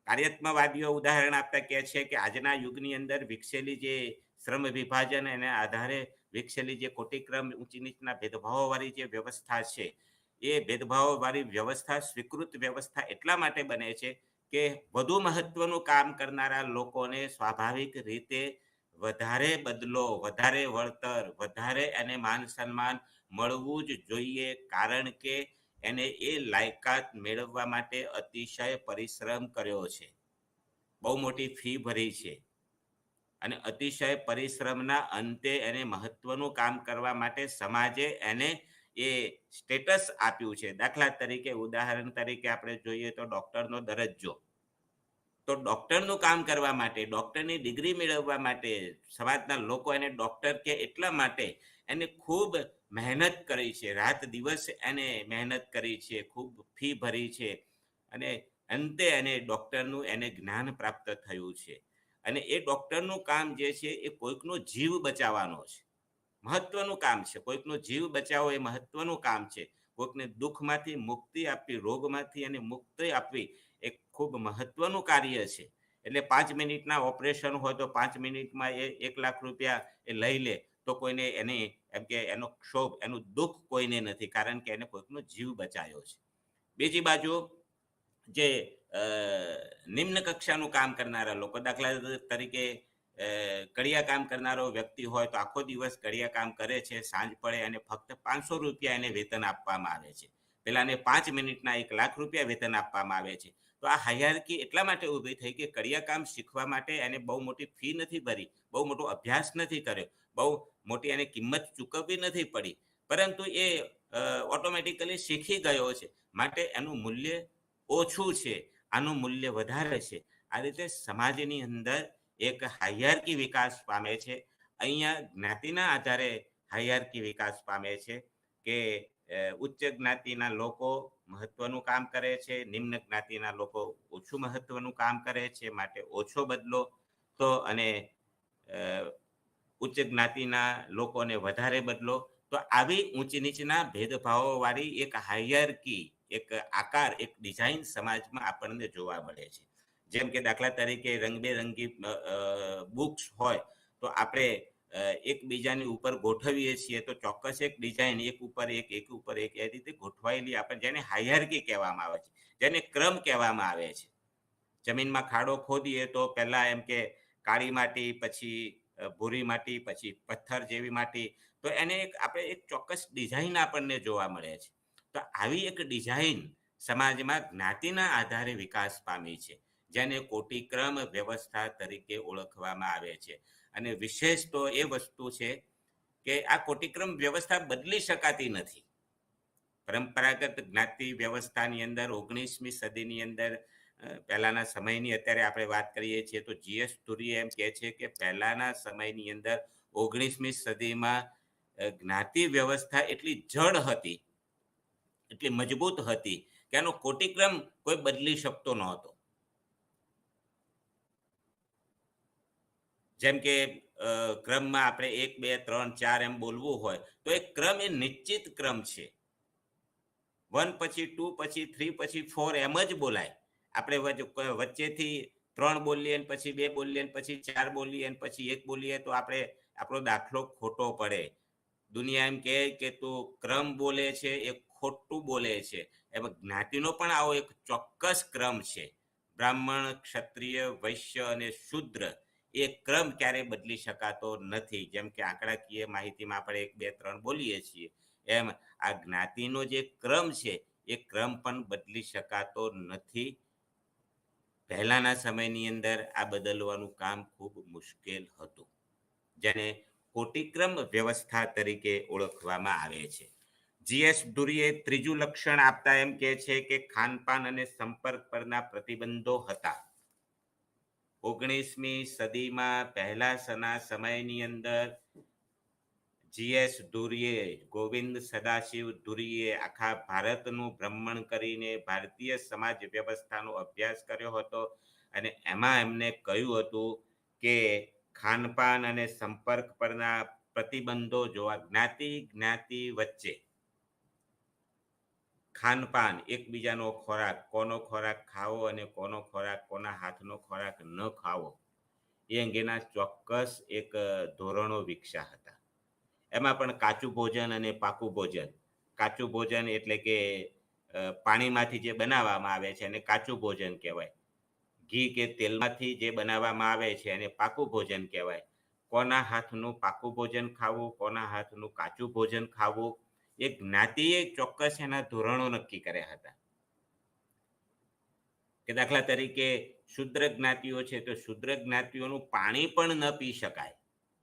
કાર્યાત્મકવાદીઓ ઉદાહરણ આપતા કહે છે કે આજના યુગની અંદર વિકસેલી જે શ્રમ વિભાજન એના આધારે વિકસેલી જે કોટિક્રમ ઊંચી નીચના ભેદભાવોવાળી જે વ્યવસ્થા છે એ ભેદભાવોવાળી વ્યવસ્થા સ્વીકૃત વ્યવસ્થા એટલા માટે બને છે કે વધુ મહત્વનું કામ કરનારા લોકોને સ્વાભાવિક રીતે વધારે બદલો, વધારે વળતર, વધારે એને માન સન્માન મળવું જ જોઈએ, કારણ કે એને એ લાયકાત મેળવવા માટે અતિશય પરિશ્રમ કર્યો છે, બહુ મોટી ફી ભરી છે, અને અતિશય પરિશ્રમના અંતે એને મહત્વનું કામ કરવા માટે સમાજે એને એ સ્ટેટસ આપ્યું છે. દાખલા તરીકે, ઉદાહરણ તરીકે આપણે જોઈએ તો ડૉક્ટરનો દરજ્જો. તો ડૉક્ટરનું કામ કરવા માટે, ડૉક્ટરની ડિગ્રી મેળવવા માટે સમાજના લોકો એને ડૉક્ટર કહે એટલા માટે એને ખૂબ મહેનત કરી છે, રાત દિવસ એને મહેનત કરી છે, ખૂબ ફી ભરી છે અને અંતે એને ડૉક્ટરનું એને જ્ઞાન પ્રાપ્ત થયું છે. અને એ ડૉક્ટરનું કામ જે છે એ કોઈકનો જીવ બચાવવાનો છે, મહત્વનું કામ છે. કોઈકનો જીવ બચાવવો એ મહત્વનું કામ છે. કોઈકને દુઃખમાંથી મુક્તિ આપવી, રોગમાંથી એને મુક્તિ આપવી એ ખૂબ મહત્વનું કાર્ય છે. એટલે 5 મિનિટના ઓપરેશન હોય તો 5 મિનિટમાં એ 1 લાખ રૂપિયા એ લઈ લે તો કોઈને એને એમ કે એનો ક્ષોભ, એનું દુઃખ કોઈને નથી, કારણ કે એને કોઈકનો જીવ બચાવ્યો છે. બીજી બાજુ જે નિમ્ન કક્ષાનું કામ કરનારા લોકો, દાખલા તરીકે કડિયા કામ કરનારો વ્યક્તિ હોય તો આખો દિવસ કડિયા કામ કરે છે, સાંજ પડે અને ફક્ત 500 રૂપિયા એને વેતન આપવામાં આવે છે. પેલાને 5 મિનિટના 1 લાખ રૂપિયા વેતન આપવામાં આવે છે. તો આ હાયરાર્કી એટલા માટે ઊભી થઈ કે કડિયા કામ શીખવા માટે એને બહુ મોટી ફી નથી ભરી, બહુ મોટો અભ્યાસ નથી કર્યો, બહુ મોટી એને કિંમત ચૂકવવી નથી પડી, પરંતુ એ ઓટોમેટિકલી શીખી ગયો છે, માટે એનું મૂલ્ય ઓછું છે, આનું મૂલ્ય વધારે છે. આ રીતે સમાજની અંદર એક હાયરાર્કી વિકાસ પામે છે. અહીંયા જ્ઞાતિના આધારે હાયરાર્કી વિકાસ પામે છે કે ઉચ્ચ જ્ઞાતિના લોકો મહત્વનું કામ કરે છે, નિમ્ન જ્ઞાતિના લોકો ઓછું મહત્વનું કામ કરે છે, માટે ઓછો બદલો તો અને ઉચ્ચ જ્ઞાતિના લોકોને વધારે બદલો. તો આવી ઊંચ નીચના ભેદભાવોવાળી એક હાયરાર્કી, એક આકાર, એક ડિઝાઇન સમાજમાં આપણને જોવા મળે છે. જેમ કે દાખલા તરીકે રંગબેરંગી બુક્સ હોય તો આપણે એકબીજાની ઉપર ગોઠવીએ છીએ તો ચોક્કસ એક ડિઝાઇન, એક ઉપર એક, એક ઉપર એક, એ રીતે ગોઠવાયેલી આપણે જેને હાયરાર્કી કહેવામાં આવે છે, જેને ક્રમ કહેવામાં આવે છે. જમીનમાં ખાડો ખોદીએ તો પહેલા એમ કે કાળી માટી, પછી ભૂરી માટી, પછી પથ્થર જેવી માટી, તો એને આપણે એક ચોક્કસ ડિઝાઇન આપણને જોવા મળે છે. તો આવી એક ડિઝાઇન સમાજમાં જ્ઞાતિના આધારે વિકાસ પામી છે, જેને કોટિક્રમ વ્યવસ્થા તરીકે ઓળખવામાં આવે છે. અને વિશેષ તો એ વસ્તુ છે કે આ કોટિક્રમ વ્યવસ્થા બદલી શકાતી નથી. પરંપરાગત જ્ઞાતિ વ્યવસ્થાની અંદર 19મી સદીની અંદર પહેલાના સમયની અત્યારે આપણે વાત કરીએ છીએ તો જીએસ તુરીએ એમ કહે છે કે પહેલાના સમયની અંદર 19મી સદીમાં જ્ઞાતિ વ્યવસ્થા એટલી જડ હતી, એટલી મજબૂત હતી કે આનો કોટિક્રમ કોઈ બદલી શકતો નહોતો. જેમ કે ક્રમમાં આપણે 1 2 3 4 એમ બોલવું હોય તો એક ક્રમ એ નિશ્ચિત ક્રમ છે. 1 પછી 2 પછી 3 પછી 4 એમ જ બોલાય. આપણે વચ્ચેથી 3 બોલીએ ને પછી 2 બોલીએ ને પછી 4 બોલીએ ને પછી 1 બોલીએ તો આપણો દાખલો ખોટો પડે. દુનિયા એમ કહે કે તું ક્રમ બોલે છે એ ખોટું બોલે છે. એમાં જ્ઞાતિનો પણ આવો એક ચોક્કસ ક્રમ છે. બ્રાહ્મણ, ક્ષત્રિય, વૈશ્ય અને શૂદ્ર એ ક્રમ ક્યારેય બદલી શકાતો નથી. જેમ કે આંકડાકીય માહિતીમાં આપણે 1 2 3 બોલીએ છીએ, એમ આ જ્ઞાતિનો જે ક્રમ છે એ ક્રમ પણ બદલી શકાતો નથી. પહેલાના સમયની અંદર આ બદલવાનું કામ ખૂબ મુશ્કેલ હતું, જેને કોટિક્રમ વ્યવસ્થા તરીકે ઓળખવામાં આવે છે. જીએસ તુરીએ ત્રીજું લક્ષણ આપતા એમ કહે છે કે ખાનપાન અને સંપર્ક પરના પ્રતિબંધો હતા. 19મી સદીમાં પહેલાના સમયની અંદર જીએસ તુરીએ, ગોવિંદ સદાશિવ તુરીએ આખા ભારતનું ભ્રમણ કરીને ભારતીય સમાજ વ્યવસ્થાનો અભ્યાસ કર્યો હતો અને એમાં એમને કહ્યું હતું કે ખાનપાન અને સંપર્ક પરના પ્રતિબંધો જોવા જ્ઞાતિ વચ્ચે ખાનપાન, એકબીજાનો ખોરાક, કોનો ખોરાક ખાવો અને કોનો ખોરાક, કોના હાથનો ખોરાક ન ખાવો, એ અંગેના ચોક્કસ એક ધોરણો વિકસ્યા હતા. એમાં પણ કાચું ભોજન અને પાકું ભોજન. કાચું ભોજન એટલે કે પાણીમાંથી જે બનાવવામાં આવે છે એને કાચું ભોજન કહેવાય. ઘી કે તેલમાંથી જે બનાવવામાં આવે છે એને પાકું ભોજન કહેવાય. કોના હાથનું પાકું ભોજન ખાવું, કોના હાથનું કાચું ભોજન ખાવું, એ જ્ઞાતિએ ચોક્કસ એના ધોરણો નક્કી કર્યા હતા. કે દાખલા તરીકે શુદ્ર જ્ઞાતિઓ છે તો શુદ્ર જ્ઞાતિઓનું પાણી પણ ન પી શકાય.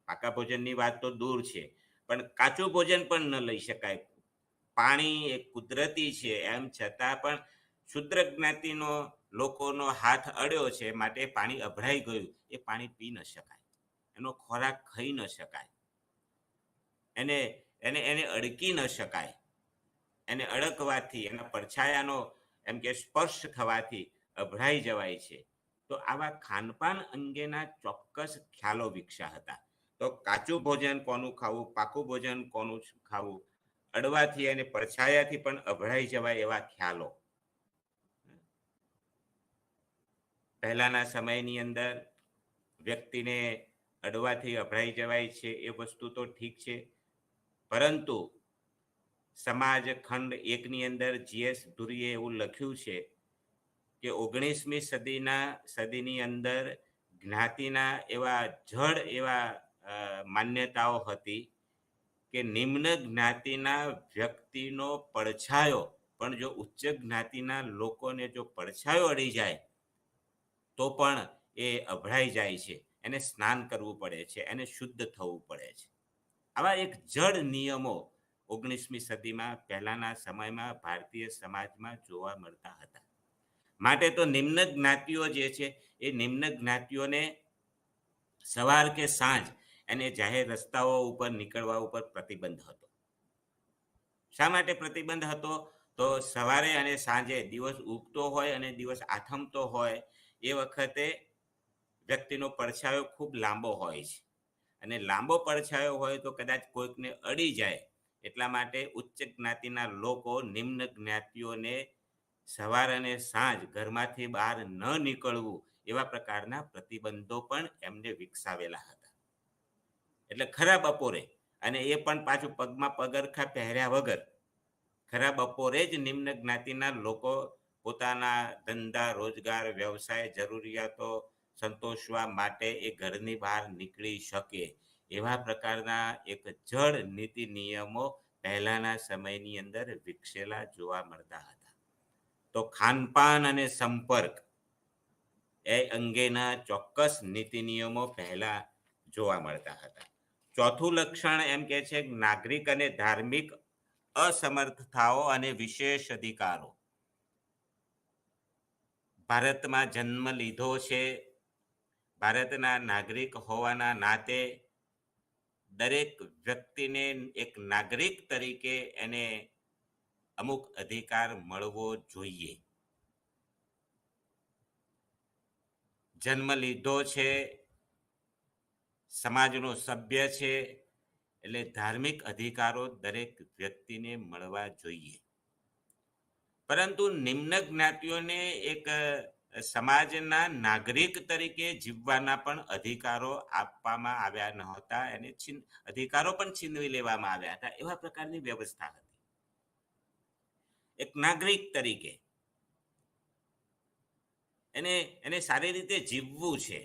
પાકા ભોજનની વાત તો દૂર છે, પણ કાચું ભોજન પણ ન લઈ શકાય. પાણી એ કુદરતી છે, એમ છતાં પણ શુદ્ર જ્ઞાતિનો લોકોનો હાથ અડ્યો છે, માટે પાણી અભરાઈ ગયું. એ પાણી પી ન શકાય, એનો ખોરાક ખાઈ ન શકાય, એને એને એને અડકી ન શકાય. એને અડકવાથી, એના પડછાયાનો એમ કે સ્પર્શ થવાથી અભરાઈ જવાય છે. તો આવા ખાનપાન અંગેના ચોક્કસ ખ્યાલો વિકસ્યા હતા. તો કાચું ભોજન કોનું ખાવું, પાકું ભોજન કોનું ખાવું, અડવાથી અને પડછાયાથી પણ અભરાઈ જવાય એવા ખ્યાલો પહેલાના સમયની અંદર વ્યક્તિને અડવાથી અભરાઈ જવાય છે એ વસ્તુ તો ઠીક છે, પરંતુ સમાજ ખંડ 1ની અંદર જીએસ ધુરીએ એવું લખ્યું છે કે 19મી સદીની અંદર જ્ઞાતિના એવા જડ એવા માન્યતાઓ હતી કે નિમ્ન જ્ઞાતિના વ્યક્તિનો પડછાયો પણ જો ઉચ્ચ જ્ઞાતિના લોકોને જો પડછાયો અડી જાય તો પણ એ અભરાઈ જાય છે, એને સ્નાન કરવું પડે છે, એને શુદ્ધ થવું પડે છે. આવા એક જડ નિયમો 19મી સદીમાં પહેલાના સમયમાં ભારતીય સમાજમાં જોવા મળતા હતા. માટે તો નિમ્ન જ્ઞાતિઓ જે છે એ નિમ્ન જ્ઞાતિઓને સવાર કે સાંજ એને જાહેર રસ્તાઓ ઉપર નીકળવા ઉપર પ્રતિબંધ હતો. શા માટે પ્રતિબંધ હતો? તો સવારે અને સાંજે દિવસ ઉગતો હોય અને દિવસ આથમતો હોય એ વખતે વ્યક્તિનો પડછાયો ખૂબ લાંબો હોય છે, અને લાંબો પડછાયો હોય તો કદાચ કોઈકને અડી જાય. એટલા માટે ઉચ્ચ જ્ઞાતિના લોકો નિમ્ન જ્ઞાતિઓને સવાર અને સાંજ ઘરમાંથી બહાર ન નીકળવું એવા પ્રકારના પ્રતિબંધો પણ એમને વિકસાવેલા હતા. એટલે ખરા બપોરે, અને એ પણ પાછું પગમાં પગરખા પહેર્યા વગર, ખરા બપોરે જ નિમ્ન જ્ઞાતિના લોકો પોતાના ધંધા, રોજગાર, વ્યવસાય, જરૂરિયાતો સંતોષવા માટે એ ઘરની બહાર નીકળી શકે એવા પ્રકારના એક જડ નીતિ નિયમો પહેલાના સમયની અંદર વિકસેલા જોવા મળતા હતા. તો ખાનપાન અને સંપર્ક એ અંગેના ચોક્કસ નીતિ નિયમો પહેલા જોવા મળતા હતા. ચોથું લક્ષણ એમ કે છે નાગરિક અને ધાર્મિક અસમર્થતાઓ અને વિશેષ અધિકારો. ભારતમાં જન્મ લીધો છે, ભારતના નાગરિક હોવાના નાતે દરેક વ્યક્તિને એક નાગરિક તરીકે એને અમુક અધિકાર મળવો જોઈએ. જન્મ લીધો છે, સમાજનો સભ્ય છે, એટલે ધાર્મિક અધિકારો દરેક વ્યક્તિને મળવા જોઈએ. પરંતુ નિમ્ન જ્ઞાતિઓને એક સમાજના નાગરિક તરીકે જીવવાના પણ અધિકારો આપવામાં આવ્યા નહોતા, અને અધિકારો પણ છીનવી લેવામાં આવ્યા હતા. એવા પ્રકારની વ્યવસ્થા હતી. એક નાગરિક તરીકે એને સારી રીતે જીવવું છે.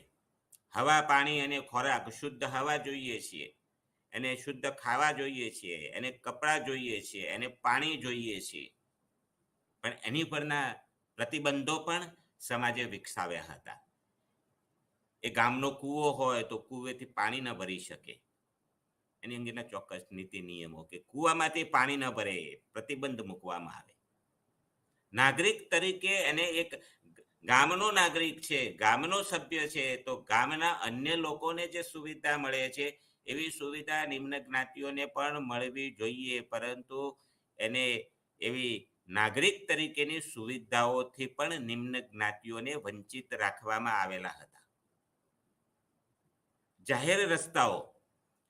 હવા, પાણી અને ખોરાક, શુદ્ધ હવા જોઈએ છીએ, એને શુદ્ધ ખાવા જોઈએ છીએ, એને કપડાં જોઈએ છીએ, એને પાણી જોઈએ છીએ. પણ એની પરના પ્રતિબંધો પણ સમાજે વિકસાવ્યા હતા. એ ગામનો કૂવો હોય તો કૂવેથી પાણી ન ભરી શકે, એની અંગેના ચોક્કસ નીતિ નિયમો કે કૂવામાંથી પાણી ન ભરે, પ્રતિબંધ મૂકવામાં આવે. નાગરિક તરીકે એને એક ગામનો નાગરિક છે, ગામનો સભ્ય છે, તો ગામના અન્ય લોકોને જે સુવિધા મળે છે એવી સુવિધા નિમ્ન જ્ઞાતિઓને પણ મળવી જોઈએ, પરંતુ એને એવી નાગરિક તરીકેની સુવિધાઓથી પણ નિમ્ન જ્ઞાતિઓને વંચિત રાખવામાં આવેલા હતા. જાહેર રસ્તાઓ,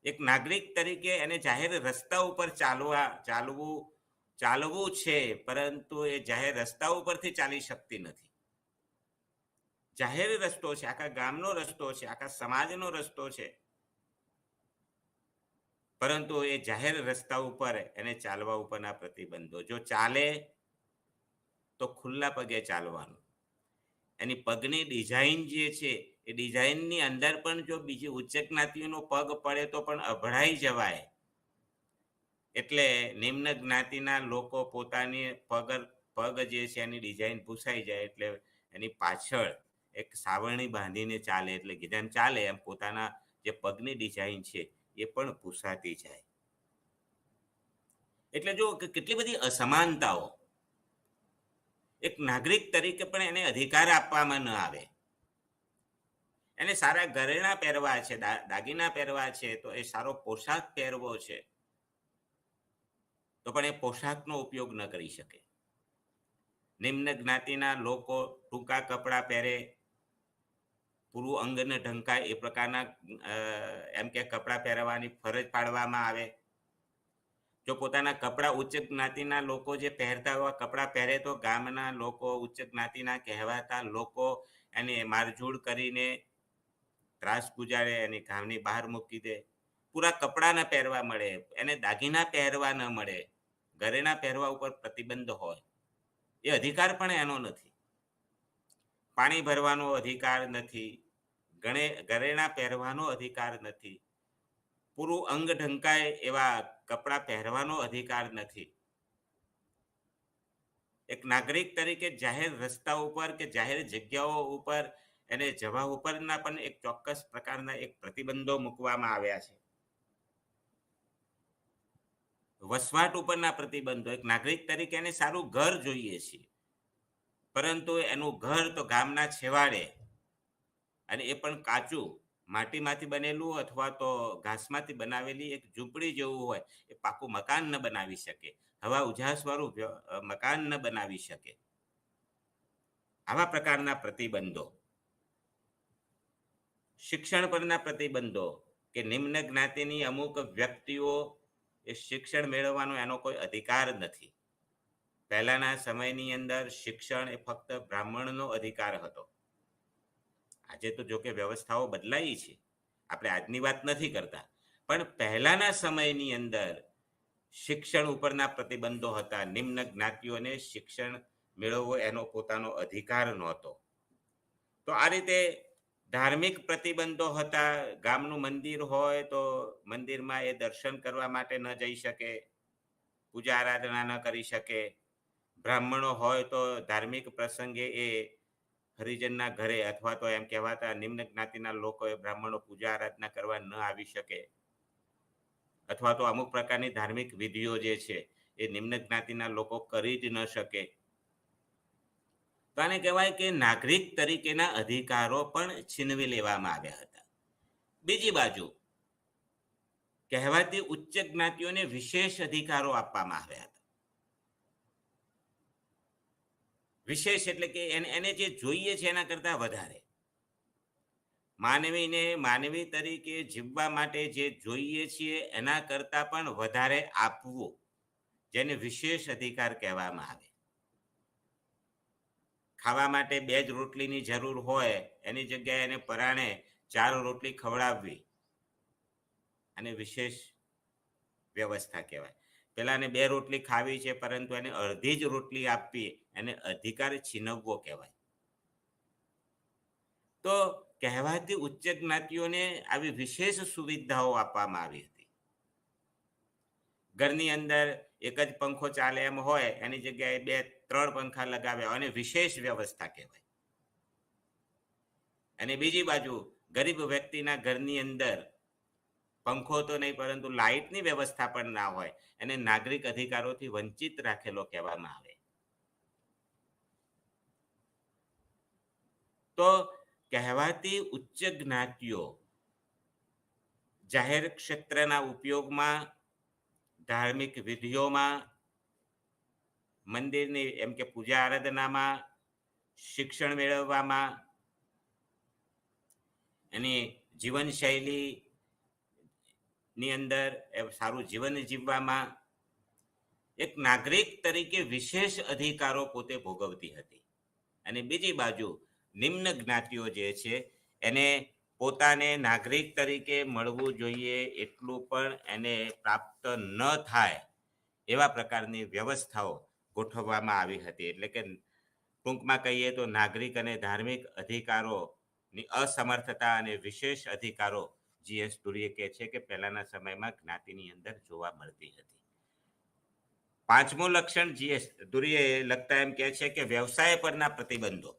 એક નાગરિક તરીકે એને જાહેર રસ્તા ઉપર ચાલવું છે, પરંતુ એ જાહેર રસ્તા ઉપરથી ચાલી શકતી નથી. જાહેર રસ્તો છે, આખા ગામનો રસ્તો છે, આખા સમાજનો રસ્તો છે, પરંતુ એ જાહેર રસ્તા ઉપર એને ચાલવા ઉપરના પ્રતિબંધો. જો ચાલે તો ખુલ્લા પગે ચાલવાનું. એની પગની ડિઝાઇન જે છે એ ડિઝાઇનની અંદર પણ જો બીજી ઉચ્ચ જ્ઞાતિનો પગ પડે તો પણ અભડાઈ જવાય. એટલે નિમ્ન જ્ઞાતિના લોકો પોતાની પગ જે છે એની ડિઝાઇન પૂછાઈ જાય એટલે એની પાછળ એક સાવરણી બાંધીને ચાલે, એટલે જેમ ચાલે એમ પોતાના જે પગની ડિઝાઇન છે એ પણ પૂછાતી જાય. એટલે જો કે કેટલી બધી અસમાનતાઓ, એક નાગરિક તરીકે પણ એને અધિકાર આપવામાં ન આવે. એને સારા ઘરેણાં પહેરવા છે, દાગીના પહેરવા છે, તો એ સારો પોશાક પહેરવો છે, તો પણ એ પોશાકનો ઉપયોગ ન કરી શકે. નિમ્ન જ્ઞાતિના લોકો ટૂંકા કપડાં પહેરે, પૂરું અંગને ઢંકાય એ પ્રકારના એમ કે કપડાં પહેરવાની ફરજ પાડવામાં આવે. જો પોતાના કપડાં ઉચ્ચ જ્ઞાતિના લોકો જે પહેરતા હોય કપડાં પહેરે, તો ગામના લોકો, ઉચ્ચ જ્ઞાતિના કહેવાતા લોકો એને મારઝૂડ કરીને ત્રાસ ગુજારે, એની ગામની બહાર મૂકી દે. પૂરા કપડાં ન પહેરવા મળે, એને દાગીના પહેરવા ન મળે, ઘરેણા પહેરવા ઉપર પ્રતિબંધ હોય. એ અધિકાર પણ એનો નથી. પાણી ભરવાનો અધિકાર નથી, ઘરેણા પહેરવાનો અધિકાર નથી, પૂરું અંગ ઢંકાય એવા કપડાં પહેરવાનો અધિકાર નથી. એક નાગરિક તરીકે જાહેર રસ્તા ઉપર કે જાહેર જગ્યાઓ ઉપર એને જવા ઉપરના પણ એક ચોક્કસ પ્રકારના એક પ્રતિબંધો મૂકવામાં આવ્યા છે. વસવાટ ઉપરના પ્રતિબંધો, એક નાગરિક તરીકે એને સારું ઘર જોઈએ છે, પરંતુ એનું ઘર તો ગામના છેવાડે, અને એ પણ કાચું, માટીમાંથી બનેલું અથવા તો ઘાસમાંથી બનાવેલી એક ઝૂંપડી જેવું હોય. એ પાકું મકાન ન બનાવી શકે, હવા ઉજાસવાળું મકાન ન બનાવી શકે. આવા પ્રકારના પ્રતિબંધો. શિક્ષણ પરના પ્રતિબંધો, કે નિમ્ન જ્ઞાતિની અમુક વ્યક્તિઓ એ શિક્ષણ મેળવવાનો એનો કોઈ અધિકાર નથી. પહેલાના સમયની અંદર શિક્ષણ એ ફક્ત બ્રાહ્મણનો અધિકાર હતો. આજે તો જો કે વ્યવસ્થાઓ બદલાઈ છે, આપણે આજની વાત નથી કરતા, પણ પહેલાના સમયની અંદર શિક્ષણ ઉપરના પ્રતિબંધો હતા. નિમ્ન જ્ઞાતિઓને શિક્ષણ મેળવવો એનો પોતાનો અધિકાર નહોતો. તો આ રીતે ધાર્મિક પ્રતિબંધો હતા. ગામનું મંદિર હોય તો મંદિરમાં એ દર્શન કરવા માટે ન જઈ શકે, પૂજા આરાધના ન કરી શકે. બ્રાહ્મણો હોય તો ધાર્મિક પ્રસંગે એ હરિજનના ઘરે અથવા તો એમ કહેવાતા નિમ્ન જ્ઞાતિના લોકોએ બ્રાહ્મણો પૂજા આરાધના કરવા ન આવી શકે, અથવા તો અમુક પ્રકારની ધાર્મિક વિધિઓ જે છે એ નિમ્ન જ્ઞાતિના લોકો કરી જ ન શકે. તો આને કહેવાય કે નાગરિક તરીકેના અધિકારો પણ છીનવી લેવામાં આવ્યા હતા. બીજી બાજુ કહેવાતી ઉચ્ચ જ્ઞાતિઓને વિશેષ અધિકારો આપવામાં આવ્યા હતા. વિશેષ એટલે કે એને જે જોઈએ છે એના કરતા વધારે. માનવીને માનવી તરીકે જીવવા માટે જે જોઈએ છીએ એના કરતા પણ વધારે આપવું, જેને વિશેષ અધિકાર કહેવામાં આવે. ખાવા માટે 2 જ રોટલીની જરૂર હોય, એની જગ્યાએ એને પરાણે 4 રોટલી ખવડાવવી, અને વિશેષ વ્યવસ્થા કહેવાય. પેલાને 2 રોટલી ખાવી છે પરંતુ એને અડધી જ રોટલી આપવી, એને અધિકાર છીનવવો કહેવાય. તો કહેવાતી ઉચ્ચ જ્ઞાતિઓને આવી વિશેષ સુવિધાઓ આપવામાં આવી હતી. ઘરની અંદર એક જ પંખો ચાલે એમ હોય, એની જગ્યાએ 2-3 પંખા લગાવ્યા, અને વિશેષ વ્યવસ્થા કહેવાય. અને બીજી બાજુ ગરીબ વ્યક્તિના ઘરની અંદર પંખો તો નહીં પરંતુ લાઇટની વ્યવસ્થા પણ ના હોય, એને નાગરિક અધિકારોથી વંચિત રાખેલો કહેવામાં આવે. તો કહેવાતી ઉચ્ચ જ્ઞાતિઓ જાહેર ક્ષેત્રના ઉપયોગમાં, ધાર્મિક વિધિઓમાં, મંદિરની એમ કે પૂજા આરાધનામાં, શિક્ષણ મેળવવામાં, એની જીવનશૈલી ની અંદર સારું જીવન જીવવામાં એક નાગરિક તરીકે વિશેષ અધિકારો પોતે ભોગવતી હતી. અને બીજી બાજુ નિમ્ન જ્ઞાતિઓ જે છે એને પોતાને નાગરિક તરીકે મળવું જોઈએ એટલું પણ એને પ્રાપ્ત ન થાય એવા પ્રકારની વ્યવસ્થાઓ ગોઠવવામાં આવી હતી. એટલે કે ટૂંકમાં કહીએ તો નાગરિક અને ધાર્મિક અધિકારોની અસમર્થતા અને વિશેષ અધિકારો GS દુરીએ કહે છે કે પહેલાના સમયમાં જ્ઞાતિની અંદર જોવા મળતી હતી. 5મું લક્ષણ GS દુરીએ લખતા એમ કહે છે કે વ્યવસાય પરના પ્રતિબંધો.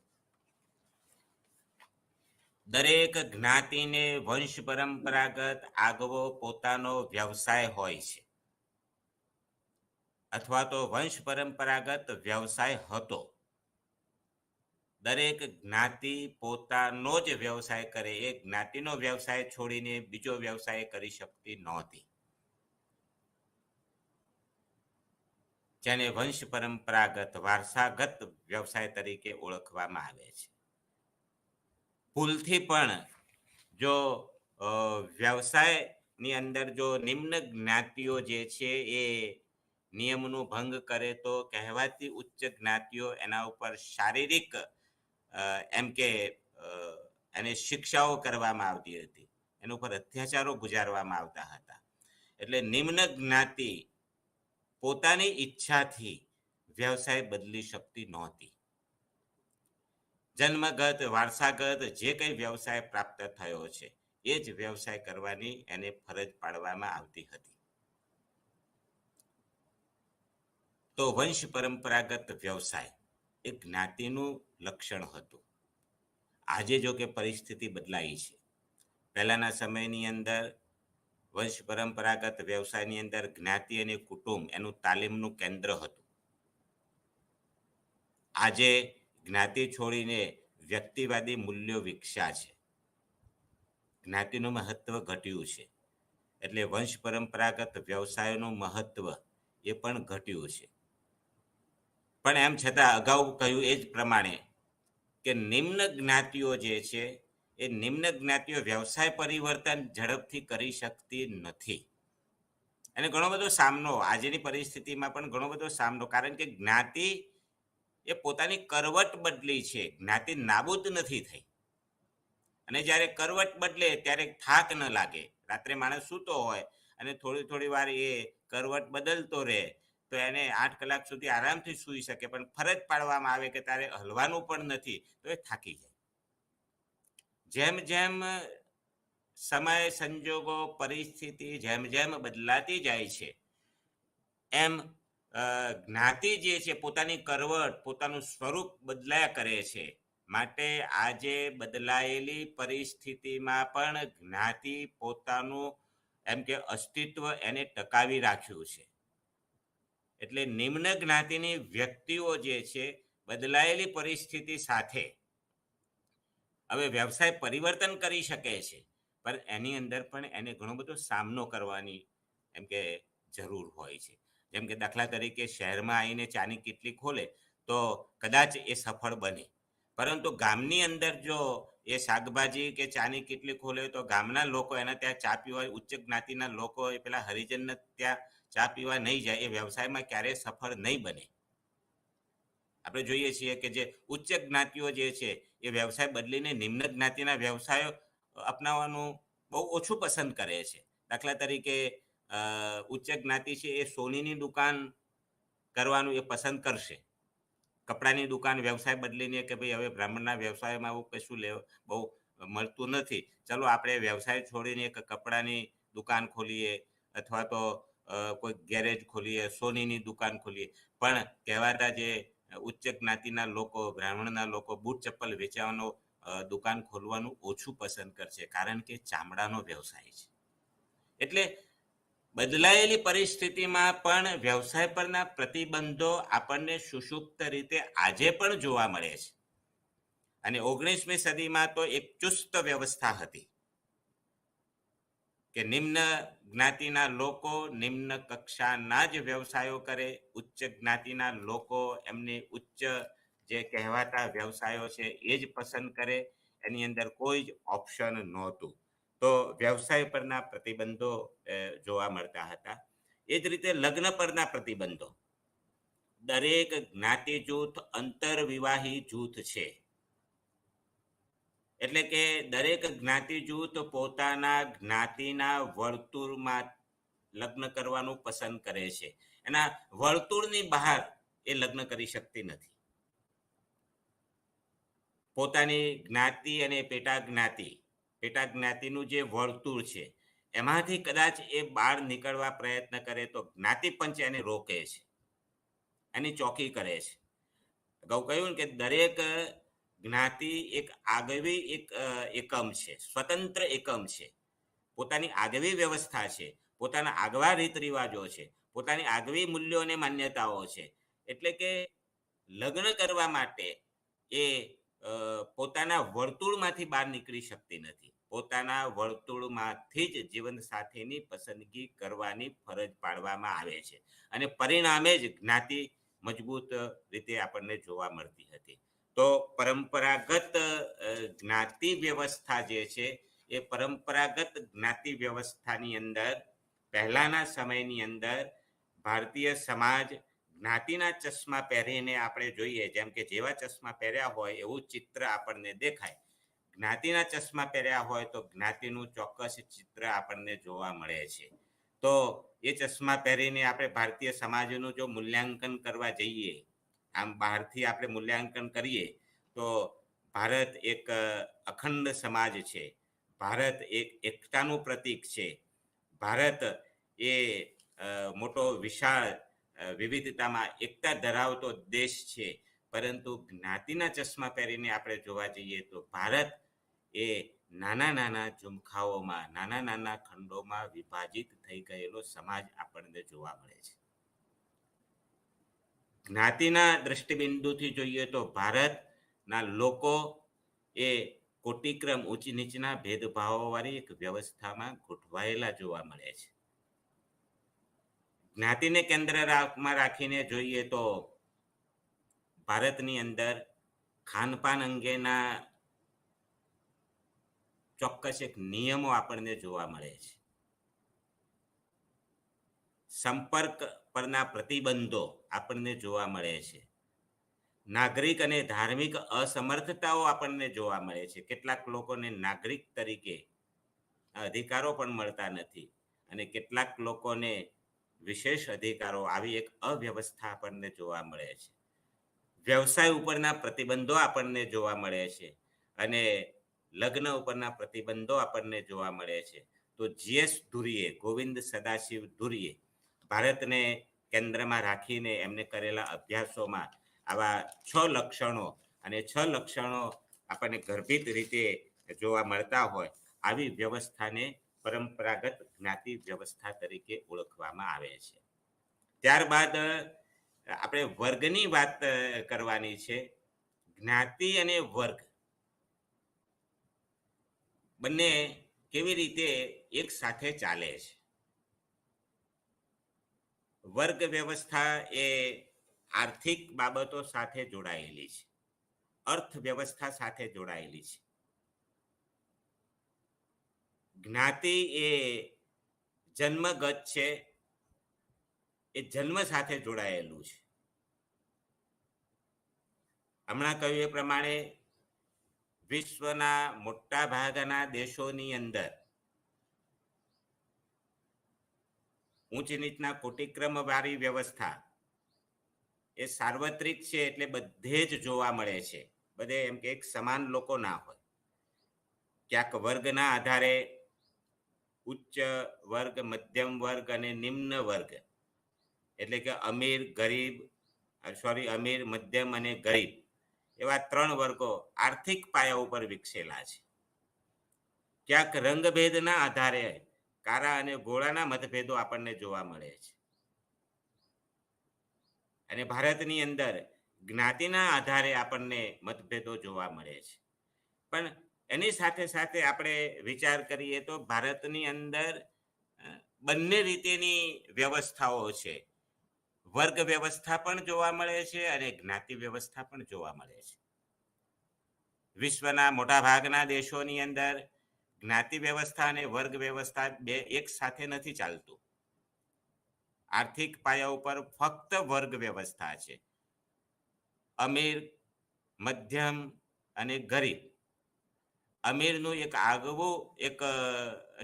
દરેક જ્ઞાતિને વંશ પરંપરાગત આગવો પોતાનો વ્યવસાય હોય છે. અથવા તો વંશ પરંપરાગત વ્યવસાય હતો. દરેક જ્ઞાતિ પોતાનો જ વ્યવસાય કરે, એ જ્ઞાતિનો વ્યવસાય છોડીને બીજો વ્યવસાય કરી શકતી નહોતી, જેને વંશ પરંપરાગત વારસાગત વ્યવસાય તરીકે ઓળખવામાં આવે છે. ભૂલથી પણ જો વ્યવસાયની અંદર જો નિમ્ન જ્ઞાતિઓ જે છે એ નિયમનો ભંગ કરે તો કહેવાતી ઉચ્ચ જ્ઞાતિઓ એના ઉપર શારીરિક એમ કે એને શિક્ષાઓ કરવામાં આવતી હતી, એના ઉપર અત્યાચારો ગુજારવામાં આવતા હતા. એટલે નિમ્ન જ્ઞાતિ પોતાની ઈચ્છાથી વ્યવસાય બદલી શકતી નહોતી. જન્મગત વારસાગત જે કંઈ વ્યવસાય પ્રાપ્ત થયો છે એ જ વ્યવસાય કરવાની એને ફરજ પાડવામાં આવતી હતી. તો વંશ પરંપરાગત વ્યવસાય એ જ્ઞાતિનું લક્ષણ હતું. આજે જો કે પરિસ્થિતિ બદલાઈ છે. પહેલાના સમયની અંદર વંશ પરંપરાગત વ્યવસાયની અંદર જ્ઞાતિ અને કુટુંબ એનું તાલીમનું કેન્દ્ર હતું. આજે જ્ઞાતિ છોડીને વ્યક્તિવાદી મૂલ્યો વિકસ્યા છે, જ્ઞાતિનું મહત્વ ઘટ્યું છે, એટલે વંશ પરંપરાગત વ્યવસાયનું મહત્વ એ પણ ઘટ્યું છે. પણ એમ છતાં અગાઉ કહ્યું એ જ પ્રમાણે કે નિમ્ન જ્ઞાતિઓ જે છે એ નિમ્ન જ્ઞાતિઓ વ્યવસાય પરિવર્તન ઝડપથી કરી શકતી નથી. અને ઘણો બધો સામનો આજની પરિસ્થિતિમાં પણ ઘણો બધો સામનો, કારણ કે જ્ઞાતિ એ પોતાની કરવટ બદલી છે, જ્ઞાતિ નાબૂદ નથી થઈ. અને જ્યારે કરવટ બદલે ત્યારે થાક ન લાગે. રાત્રે માણસ સૂતો હોય અને થોડી વાર એ કરવટ બદલતો રહે તો એને 8 કલાક સુધી આરામથી સૂઈ શકે, પણ ફરજ પાડવામાં આવે કે તારે હલવાનું પણ નથી તો એ થાકી જાય. જેમ જેમ સમય સંજોગો પરિસ્થિતિ જેમ જેમ બદલાતી જાય છે એમ જ્ઞાતિ જે છે પોતાની કરવટ પોતાનું સ્વરૂપ બદલાયા કરે છે. માટે આજે બદલાયેલી પરિસ્થિતિમાં પણ જ્ઞાતિ પોતાનું એમ કે અસ્તિત્વ એને ટકાવી રાખ્યું છે. એટલે નિમ્ન જ્ઞાતિની વ્યક્તિઓ જે છે બદલાયેલી પરિસ્થિતિ સાથે હવે વ્યવસાય પરિવર્તન કરી શકે છે, પણ એની અંદર પણ એને ઘણો બધો સામનો કરવાની એમ કે જરૂર હોય છે. જેમ કે દાખલા તરીકે શહેરમાં આવીને ચાની કિટલી ખોલે તો કદાચ એ સફળ બને, પરંતુ ગામની અંદર જો એ શાકભાજી કે ચાની કિટલી ખોલે તો ગામના લોકો એના ત્યાં ચા પીવા, ઉચ્ચ જ્ઞાતિના લોકો એ પેલા હરિજનને ત્યાં ચા પીવા નહીં જાય, એ વ્યવસાયમાં ક્યારેય સફળ નહીં બને. આપણે જોઈએ છીએ કે જે ઉચ્ચ જ્ઞાતિઓ જે છે એ વ્યવસાય બદલીને નિમ્ન જ્ઞાતિના વ્યવસાયો અપનાવવાનું બહુ ઓછું પસંદ કરે છે. દાખલા તરીકે ઉચ્ચ જ્ઞાતિ છે એ સોનીની દુકાન કરવાનું એ પસંદ કરશે, કપડાની દુકાન વ્યવસાય બદલીને કે ભાઈ હવે બ્રાહ્મણના વ્યવસાયમાં આવું કશું બહુ મળતું નથી, ચલો આપણે વ્યવસાય છોડીને એક કપડાની દુકાન ખોલીએ અથવા તો કોઈ ગેરેજ ખોલીએ, સોનીની દુકાન ખોલીએ. પણ કહેવાતા જે ઉચ્ચ જ્ઞાતિના લોકો, બ્રાહ્મણના લોકો બૂટ ચપ્પલ વેચવાનો દુકાન ખોલવાનું ઓછું પસંદ કરશે, કારણ કે ચામડાનો વ્યવસાય છે. એટલે બદલાયેલી પરિસ્થિતિમાં પણ વ્યવસાય પરના પ્રતિબંધો આપણને સુષુપ્ત રીતે આજે પણ જોવા મળે છે. અને 19મી સદીમાં તો એક ચુસ્ત વ્યવસ્થા હતી કે નિમ્ન જ્ઞાતિના લોકો નિમ્ન કક્ષાના જ વ્યવસાયો કરે, ઉચ્ચ જ્ઞાતિના લોકો એમની ઉચ્ચ જે કહેવાતા વ્યવસાયો છે એ જ પસંદ કરે, એની અંદર કોઈ જ ઓપ્શન નહોતું. તો વ્યવસાય પરના પ્રતિબંધો જોવા મળતા હતા. એ જ રીતે લગ્ન પરના પ્રતિબંધો. દરેક જ્ઞાતિ જૂથ અંતરવિવાહી જૂથ છે, એટલે કે દરેક જ્ઞાતિ જૂથ પોતાના જ્ઞાતિના વર્તુળમાં લગ્ન કરવાનું પસંદ કરે છે. એના વર્તુળની બહાર એ લગ્ન કરી શકતી નથી. પોતાની જ્ઞાતિ અને પેટા જ્ઞાતિનું જે વર્તુળ છે એમાંથી કદાચ એ બહાર નીકળવા પ્રયત્ન કરે તો જ્ઞાતિ પંચ એને રોકે છે, એની ચોકી કરે છે. અગાઉ કહ્યું કે દરેક જ્ઞાતિ એક આગવી એકમ છે, સ્વતંત્ર એકમ છે, પોતાની આગવી વ્યવસ્થા છે, પોતાના આગવા રીત રિવાજો છે, પોતાની આગવી મૂલ્યો અને માન્યતાઓ છે. એટલે કે લગ્ન કરવા માટે એ પોતાના વર્તુળમાંથી બહાર નીકળી શકતી નથી. પોતાના વર્તુળમાંથી જ જીવનસાથીની પસંદગી કરવાની ફરજ પાડવામાં આવે છે. અને પરિણામે જ જ્ઞાતિ મજબૂત રીતે આપણને જોવા મળતી હતી. તો પરંપરાગત જ્ઞાતિ વ્યવસ્થા જે છે એ પરંપરાગત જ્ઞાતિ વ્યવસ્થાની અંદર પહેલાના સમયની અંદર ભારતીય સમાજ જ્ઞાતિના ચશ્મા પહેરીને આપણે જોઈએ, જેમ કે જેવા ચશ્મા પહેર્યા હોય એવું ચિત્ર આપણને દેખાય. જ્ઞાતિના ચશ્મા પહેર્યા હોય તો જ્ઞાતિનું ચોક્કસ ચિત્ર આપણને જોવા મળે છે. તો એ ચશ્મા પહેરીને આપણે ભારતીય સમાજનું જો મૂલ્યાંકન કરવા જઈએ, આમ બહારથી આપણે મૂલ્યાંકન કરીએ તો ભારત એક અખંડ સમાજ છે. ભારત એક એકતાનું પ્રતીક છે. ભારત એ મોટો વિશાળ વિવિધતામાં એકતા ધરાવતો દેશ છે. પરંતુ જ્ઞાતિના ચશ્મા પહેરીને આપણે જોવા જઈએ તો ભારત એ નાના નાના ઝુમખાઓમાં, નાના નાના ખંડોમાં વિભાજિત થઈ ગયેલો સમાજ આપણને જોવા મળે છે. જ્ઞાતિના દ્રષ્ટિબિંદુથી જોઈએ તો ભારતના લોકો એ કોટિક્રમ ઉચ્ચ નીચના ભેદભાવોવાળી એક વ્યવસ્થામાં ગોઠવાયેલા જોવા મળે છે. જ્ઞાતિને કેન્દ્રમાં રાખીને જોઈએ તો ભારતની અંદર ખાનપાન અંગેના ચોક્કસ એક નિયમો આપણને જોવા મળે છે. સંપર્ક પરના પ્રતિબંધો આપણને જોવા મળે છે. નાગરિક અને ધાર્મિક અસમર્થતાઓ આપણને જોવા મળે છે. કેટલાક લોકોને નાગરિક તરીકે અધિકારો પણ મળતા નથી અને કેટલાક લોકોને વિશેષ અધિકારો, આવી એક અવ્યવસ્થા આપણને જોવા મળે છે. વ્યવસાય ઉપરના પ્રતિબંધો આપણને જોવા મળે છે અને લગ્ન ઉપરના પ્રતિબંધો આપણને જોવા મળે છે. તો જીએસ ધુરીએ, ગોવિંદ સદાશિવ ધુરીએ ભારતને કેન્દ્રમાં રાખીને એમને કરેલા અભ્યાસોમાં આવા 6 લક્ષણો, અને 6 લક્ષણો આપણને ગર્ભિત રીતે જોવા મળતા હોય, આવી વ્યવસ્થાને પરંપરાગત જ્ઞાતિ વ્યવસ્થા તરીકે ઓળખવામાં આવે છે. ત્યારબાદ આપણે વર્ગની વાત કરવાની છે. જ્ઞાતિ અને વર્ગ બંને કેવી રીતે એક સાથે ચાલે છે. વર્ગ વ્યવસ્થા એ આર્થિક બાબતો સાથે જોડાયેલી છે, અર્થવ્યવસ્થા સાથે જોડાયેલી છે. જ્ઞાતિ એ જન્મગત છે, એ જન્મ સાથે જોડાયેલું છે. હમણાં કહ્યું એ પ્રમાણે વિશ્વના મોટા ભાગના દેશોની અંદર ઊંચ નીચના કોટિક્રમ વાળી વ્યવસ્થા એ સાર્વત્રિક છે, એટલે બધે જ જોવા મળે છે. બધે એમ કે એક સમાન લોકો ના હોય. ક્યાંક વર્ગના આધારે ઉચ્ચ વર્ગ, મધ્યમ વર્ગ અને નિમ્ન વર્ગ, એટલે કે અમીર, મધ્યમ અને ગરીબ, એવા 3 વર્ગો આર્થિક પાયા ઉપર વિકસેલા છે. ક્યાંક રંગભેદના આધારે કાળા અને ગોળાના મતભેદો આપણને જોવા મળે છે. અને ભારતની અંદર જ્ઞાતિના આધારે આપણને મતભેદો જોવા મળે છે. પણ એની સાથે સાથે આપણે વિચાર કરીએ તો ભારતની અંદર બંને રીતેની વ્યવસ્થાઓ છે. વર્ગ વ્યવસ્થા પણ જોવા મળે છે અને જ્ઞાતિ વ્યવસ્થા પણ જોવા મળે છે. વિશ્વના મોટા ભાગના દેશોની અંદર જ્ઞાતિ વ્યવસ્થા અને વર્ગ વ્યવસ્થા બે એક સાથે નથી ચાલતું. આર્થિક પાયા ઉપર ફક્ત વર્ગ વ્યવસ્થા છે. અમીર, મધ્યમ અને ગરીબ, અમીરનું એક આગવું એક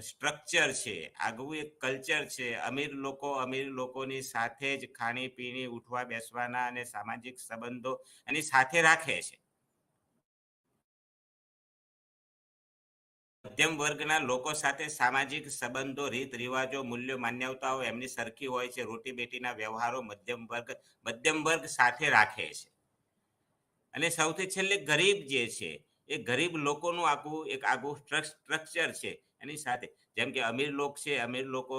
સ્ટ્રક્ચર છે, આગવું એક કલ્ચર છે. અમીર લોકોની સાથે જ ખાણીપીણી, ઉઠવા બેસવાના અને સામાજિક સંબંધો એની સાથે રાખે છે. મધ્યમ વર્ગના લોકો સાથે સામાજિક સંબંધો, રીત રિવાજો, મૂલ્યો, માન્યતાઓ એમની સરખી હોય છે. રોટી બેટીના વ્યવહારો મધ્યમ વર્ગ સાથે રાખે છે. અને સૌથી છેલ્લે ગરીબ જે છે, એ ગરીબ લોકોનું આગવું સ્ટ્રક્ચર છે. એની સાથે જેમ કે અમીર લોકો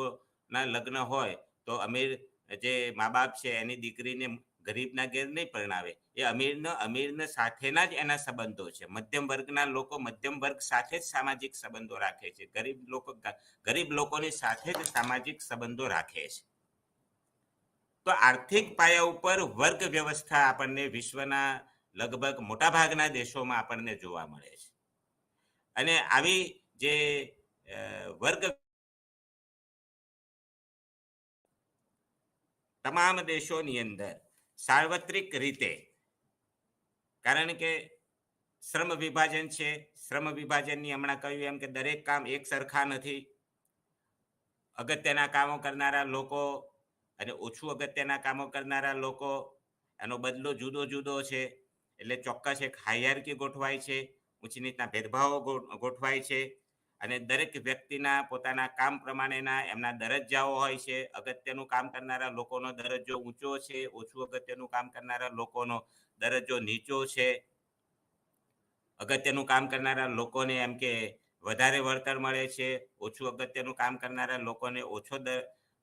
ના લગ્ન હોય તો અમીર જે મા બાપ છે એની દીકરીને ગરીબના ઘેર નહીં પરણાવે. એ અમીરને સાથેના જ એના સંબંધો છે. મધ્યમ વર્ગના લોકો મધ્યમ વર્ગ સાથે જ સામાજિક સંબંધો રાખે છે. ગરીબ લોકોની સાથે જ સામાજિક સંબંધો રાખે છે. તો આર્થિક પાયા ઉપર વર્ગ વ્યવસ્થા આપણને વિશ્વના લગભગ મોટાભાગના દેશોમાં આપણને જોવા મળે છે. અને આવી જે વર્ગ તમામ દેશોની અંદર સાર્વત્રિક રીતે, કારણ કે શ્રમ વિભાજન છે, શ્રમ વિભાજનની હમણાં કહ્યું એમ કે દરેક કામ એક સરખા નથી. અગત્યના કામો કરનારા લોકો અને ઓછું અગત્યના કામો કરનારા લોકો, એનો બદલો જુદો જુદો છે. એટલે ચોક્કસ એક હાયરાર્કી ગોઠવાય છે, ઊંચ નીચના ભેદભાવો ગોઠવાય છે. અને દરેક વ્યક્તિના પોતાના કામ પ્રમાણેના એમના દરજ્જાઓ હોય છે. અગત્યનું કામ કરનારા લોકોનો દરજ્જો ઊંચો છે, ઓછું અગત્યનું કામ કરનારા લોકોનો દરજ્જો નીચો છે. અગત્યનું કામ કરનારા લોકોને એમ કે વધારે વળતર મળે છે, ઓછું અગત્યનું કામ કરનારા લોકોને ઓછો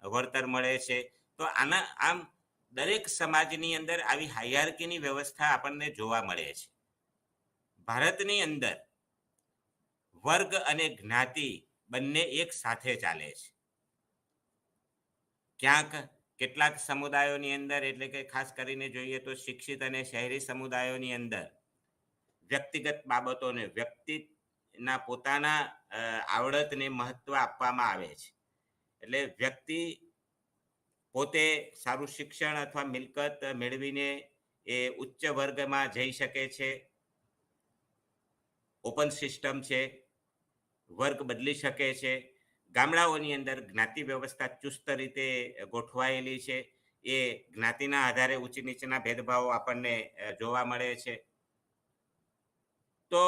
વળતર મળે છે. તો આમ દરેક સમાજની અંદર આવી હાયરાર્કીની વ્યવસ્થા આપણને જોવા મળે છે. ભારતની અંદર વર્ગ અને જ્ઞાતિ બંને એક સાથે ચાલે છે. ક્યાંક કેટલાક સમુદાયોની અંદર, એટલે કે ખાસ કરીને જોઈએ તો શિક્ષિત અને શહેરી સમુદાયોની અંદર વ્યક્તિગત બાબતોને, વ્યક્તિના પોતાના આવડતને મહત્વ આપવામાં આવે છે. એટલે વ્યક્તિ પોતે સારું શિક્ષણ અથવા મિલકત મેળવીને એ ઉચ્ચ વર્ગમાં જઈ શકે છે. ઓપન સિસ્ટમ છે, વર્ગ બદલી શકે છે. ગામડાઓની અંદર જ્ઞાતિ વ્યવસ્થા ચુસ્ત રીતે ગોઠવાયેલી છે. એ જ્ઞાતિના આધારે ઊંચ નીચના ભેદભાવો આપણને જોવા મળે છે. તો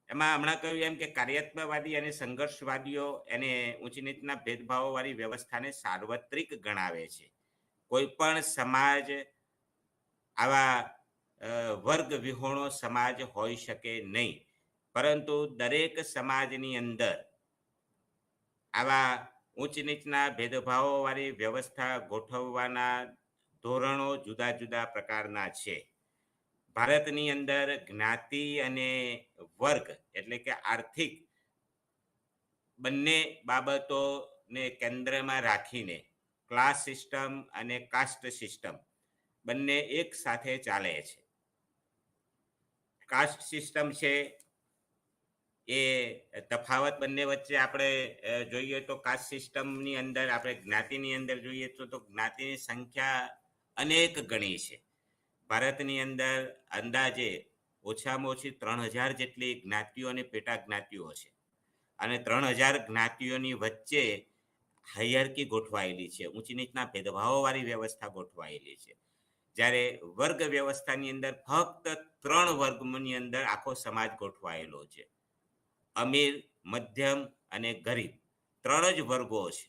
એમાં હમણાં કહ્યું એમ કે કાર્યાત્મકવાદી અને સંઘર્ષવાદીઓ એને ઊંચ નીચના ભેદભાવોવાળી વ્યવસ્થાને સાર્વત્રિક ગણાવે છે. કોઈ પણ સમાજ આવા વર્ગ વિહોણો સમાજ હોઈ શકે નહીં, પરંતુ દરેક સમાજની અંદર આવા ઊંચ નીચના ભેદભાવોવાળી વ્યવસ્થા ગોઠવવાના ધોરણો જુદા જુદા પ્રકારના છે. ભારતની અંદર જ્ઞાતિ અને વર્ગ એટલે કે આર્થિક બંને બાબતોને કેન્દ્રમાં રાખીને ક્લાસ સિસ્ટમ અને કાસ્ટ સિસ્ટમ બંને એક સાથે ચાલે છે. કાસ્ટ સિસ્ટમ છે એ તફાવત બંને વચ્ચે આપણે જોઈએ તો કાસ્ટ સિસ્ટમની અંદર આપણે જ્ઞાતિની અંદર જોઈએ તો જ્ઞાતિની સંખ્યા અનેક ગણી છે. ભારતની અંદર અંદાજે ઓછામાં ઓછી 3000 જેટલી જ્ઞાતિઓ અને પેટા જ્ઞાતિઓ છે. અને 3000 જ્ઞાતિઓની વચ્ચે હાયરાર્કી ગોઠવાયેલી છે, ઊંચ નીચના ભેદભાવોવાળી વ્યવસ્થા ગોઠવાયેલી છે. જ્યારે વર્ગ વ્યવસ્થાની અંદર ફક્ત 3 વર્ગની અંદર આખો સમાજ ગોઠવાયેલો છે. અમીર, મધ્યમ અને ગરીબ 3 જ વર્ગો છે.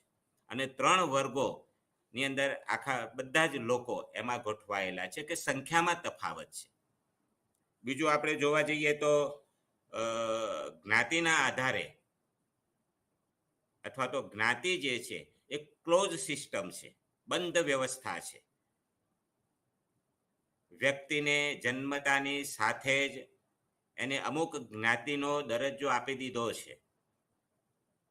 અને 3 વર્ગોની અંદર આખા બધા જ લોકો એમાં ગોઠવાયેલા છે કે સંખ્યામાં તફાવત છે. બીજું આપણે જોવા જઈએ તો જ્ઞાતિના આધારે અથવા તો જ્ઞાતિ જે છે એ ક્લોઝ સિસ્ટમ છે, બંધ વ્યવસ્થા છે. વ્યક્તિને જન્મતાની સાથે જ એને અમુક જ્ઞાતિનો દરજ્જો આપી દીધો છે.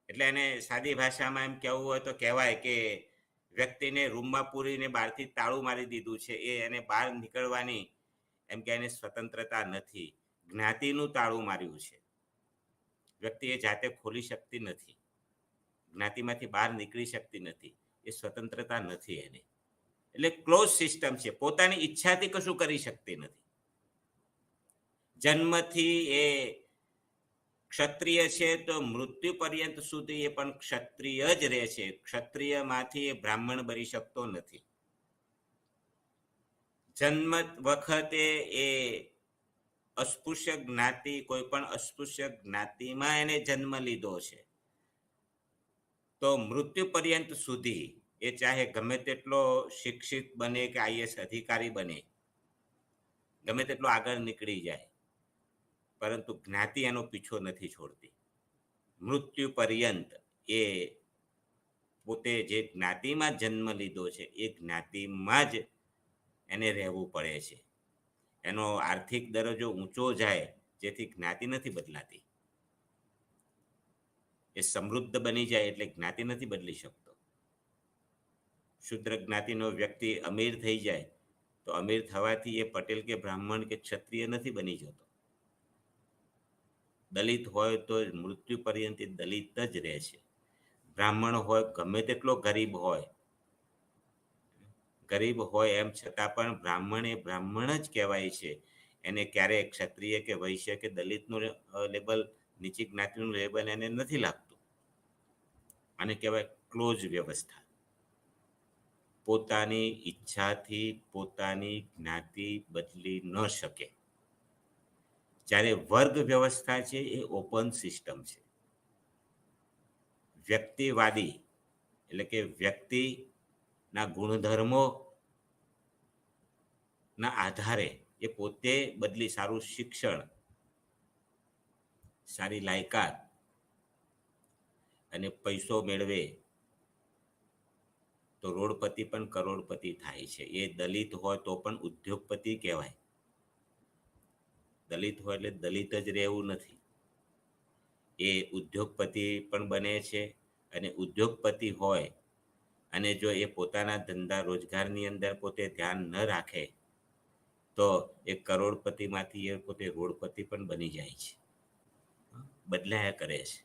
એટલે એને સાદી ભાષામાં એમ કહેવું હોય તો કહેવાય કે વ્યક્તિને રૂમમાં પૂરીને બહારથી તાળું મારી દીધું છે. એને બહાર નીકળવાની એમ કે એને સ્વતંત્રતા નથી. જ્ઞાતિનું તાળું માર્યું છે. વ્યક્તિ એ જાતે ખોલી શકતી નથી, જ્ઞાતિમાંથી બહાર નીકળી શકતી નથી. એ સ્વતંત્રતા નથી એને. એટલે ક્લોઝ સિસ્ટમ છે, પોતાની ઈચ્છાથી કશું કરી શકતી નથી. જન્મથી એ ક્ષત્રિય છે તો મૃત્યુ પર્યંત સુધી એ પણ ક્ષત્રિય જ રહે છે. ક્ષત્રિયમાંથી એ બ્રાહ્મણ બની શકતો નથી. જન્મ વખતે એ અસ્પૃશ્ય જ્ઞાતિ, કોઈ પણ અસ્પૃશ્ય જ્ઞાતિમાં એને જન્મ લીધો છે તો મૃત્યુ પર્યંત સુધી એ ચાહે ગમે તેટલો શિક્ષિત બને કે આઈએસ અધિકારી બને, ગમે તેટલો આગળ નીકળી જાય, પરંતુ જ્ઞાતિ એનો પીછો નથી છોડતી. મૃત્યુ પર્યંત એ પોતે જે જ્ઞાતિમાં જન્મ લીધો છે એ જ્ઞાતિમાં જ એને રહેવું પડે છે. એનો આર્થિક દરજ્જો ઊંચો જાય જેથી જ્ઞાતિ નથી બદલાતી. એ સમૃદ્ધ બની જાય એટલે જ્ઞાતિ નથી બદલી શકતો. શુદ્ર જ્ઞાતિનો વ્યક્તિ અમીર થઈ જાય તો અમીર થવાથી એ પટેલ કે બ્રાહ્મણ કે ક્ષત્રિય નથી બની જતો. દલિત હોય તો મૃત્યુ પર્યંત દલિત જ રહે છે. બ્રાહ્મણ હોય ગમે તેટલો ગરીબ હોય એમ છતાં પણ બ્રાહ્મણ એ બ્રાહ્મણ જ કહેવાય છે. એને ક્યારેય ક્ષત્રિય કે વૈશ્ય કે દલિતનું લેબલ, નીચી જ્ઞાતિનું લેબલ એને નથી લાગતું. આને કહેવાય ક્લોઝ વ્યવસ્થા. પોતાની ઈચ્છાથી પોતાની જ્ઞાતિ બદલી ન શકે. જ્યારે વર્ગ વ્યવસ્થા છે એ ઓપન સિસ્ટમ છે. વ્યક્તિવાદી એટલે કે વ્યક્તિના ગુણધર્મો ના આધારે એ પોતે બદલી સારું શિક્ષણ, સારી લાયકાત અને પૈસો મેળવે તો રોડપતિ પણ કરોડપતિ થાય છે. એ દલિત હોય તો પણ ઉદ્યોગપતિ કહેવાય. દલિત હોય એટલે દલિત જ રહેવું નથી. એ ઉદ્યોગપતિ પણ બને છે. અને ઉદ્યોગપતિ હોય અને જો એ પોતાના ધંધા રોજગારની અંદર પોતે ધ્યાન ન રાખે તો એ કરોડપતિમાંથી એ પોતે રોડપતિ પણ બની જાય છે. બદલાયા કરે છે.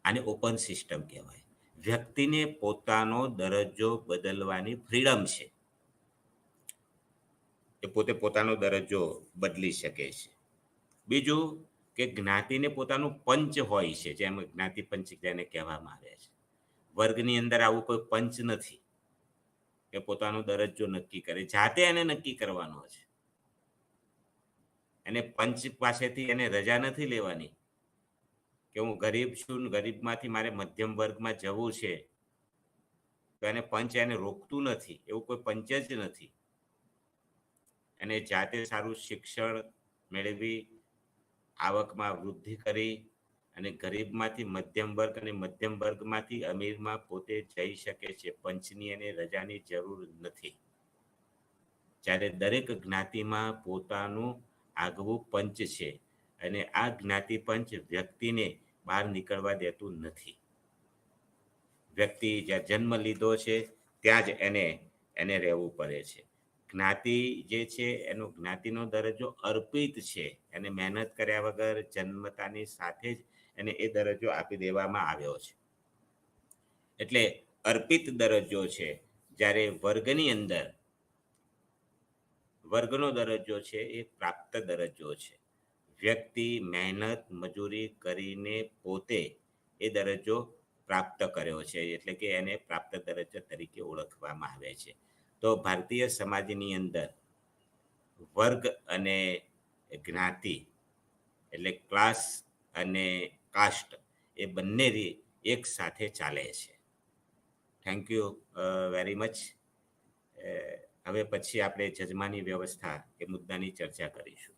આને ઓપન સિસ્ટમ કહેવાય. વ્યક્તિને પોતાનો દરજ્જો બદલવાની ફ્રીડમ છે. એ પોતે પોતાનો દરજ્જો બદલી શકે છે. બીજું કે જ્ઞાતિને પોતાનું પંચ હોય છે, જેમ જ્ઞાતિ પંચ તેને કહેવામાં આવે છે. વર્ગની અંદર આવું કોઈ પંચ નથી કે પોતાનો દરજ્જો નક્કી કરે. જાતે એને નક્કી કરવાનો છે. એને પંચ પાસેથી એને રજા નથી લેવાની કે હું ગરીબ છું, ગરીબમાંથી મારે મધ્યમ વર્ગમાં જવું છે, તો એને પંચ એને રોકતું નથી. એવું કોઈ પંચ જ નથી. એને જાતે સારું શિક્ષણ મેળવી, આવકમાં વૃદ્ધિ કરી અને ગરીબમાંથી મધ્યમ વર્ગ અને મધ્યમ વર્ગમાંથી અમીરમાં પોતે જઈ શકે છે. પંચની એને રજાની જરૂર નથી. જ્યારે દરેક જ્ઞાતિમાં પોતાનું આગવું પંચ છે અને આ જ્ઞાતિ પંચ વ્યક્તિને બહાર નીકળવા દેતું નથી. વ્યક્તિ જ્યાં જન્મ લીધો છે ત્યાં જ એને રહેવું પડે છે. જ્ઞાતિ જે છે એનો જ્ઞાતિનો દરજ્જો અર્પિત છે. એને મહેનત કર્યા વગર જન્મતાની સાથે જ એને એ દરજ્જો આપી દેવામાં આવ્યો છે. એટલે અર્પિત દરજ્જો છે. જ્યારે વર્ગનો દરજ્જો છે એ પ્રાપ્ત દરજ્જો છે. વ્યક્તિ મહેનત મજૂરી કરીને પોતે એ દરજ્જો પ્રાપ્ત કર્યો છે, એટલે કે એને પ્રાપ્ત દરજ્જો તરીકે ઓળખવામાં આવે છે. તો ભારતીય સમાજની અંદર વર્ગ અને જ્ઞાતિ એટલે ક્લાસ અને કાસ્ટ એ બંને એક સાથે ચાલે છે. Thank you very much. હવે પછી આપણે જજમાની વ્યવસ્થા એ મુદ્દાની ચર્ચા કરીશું.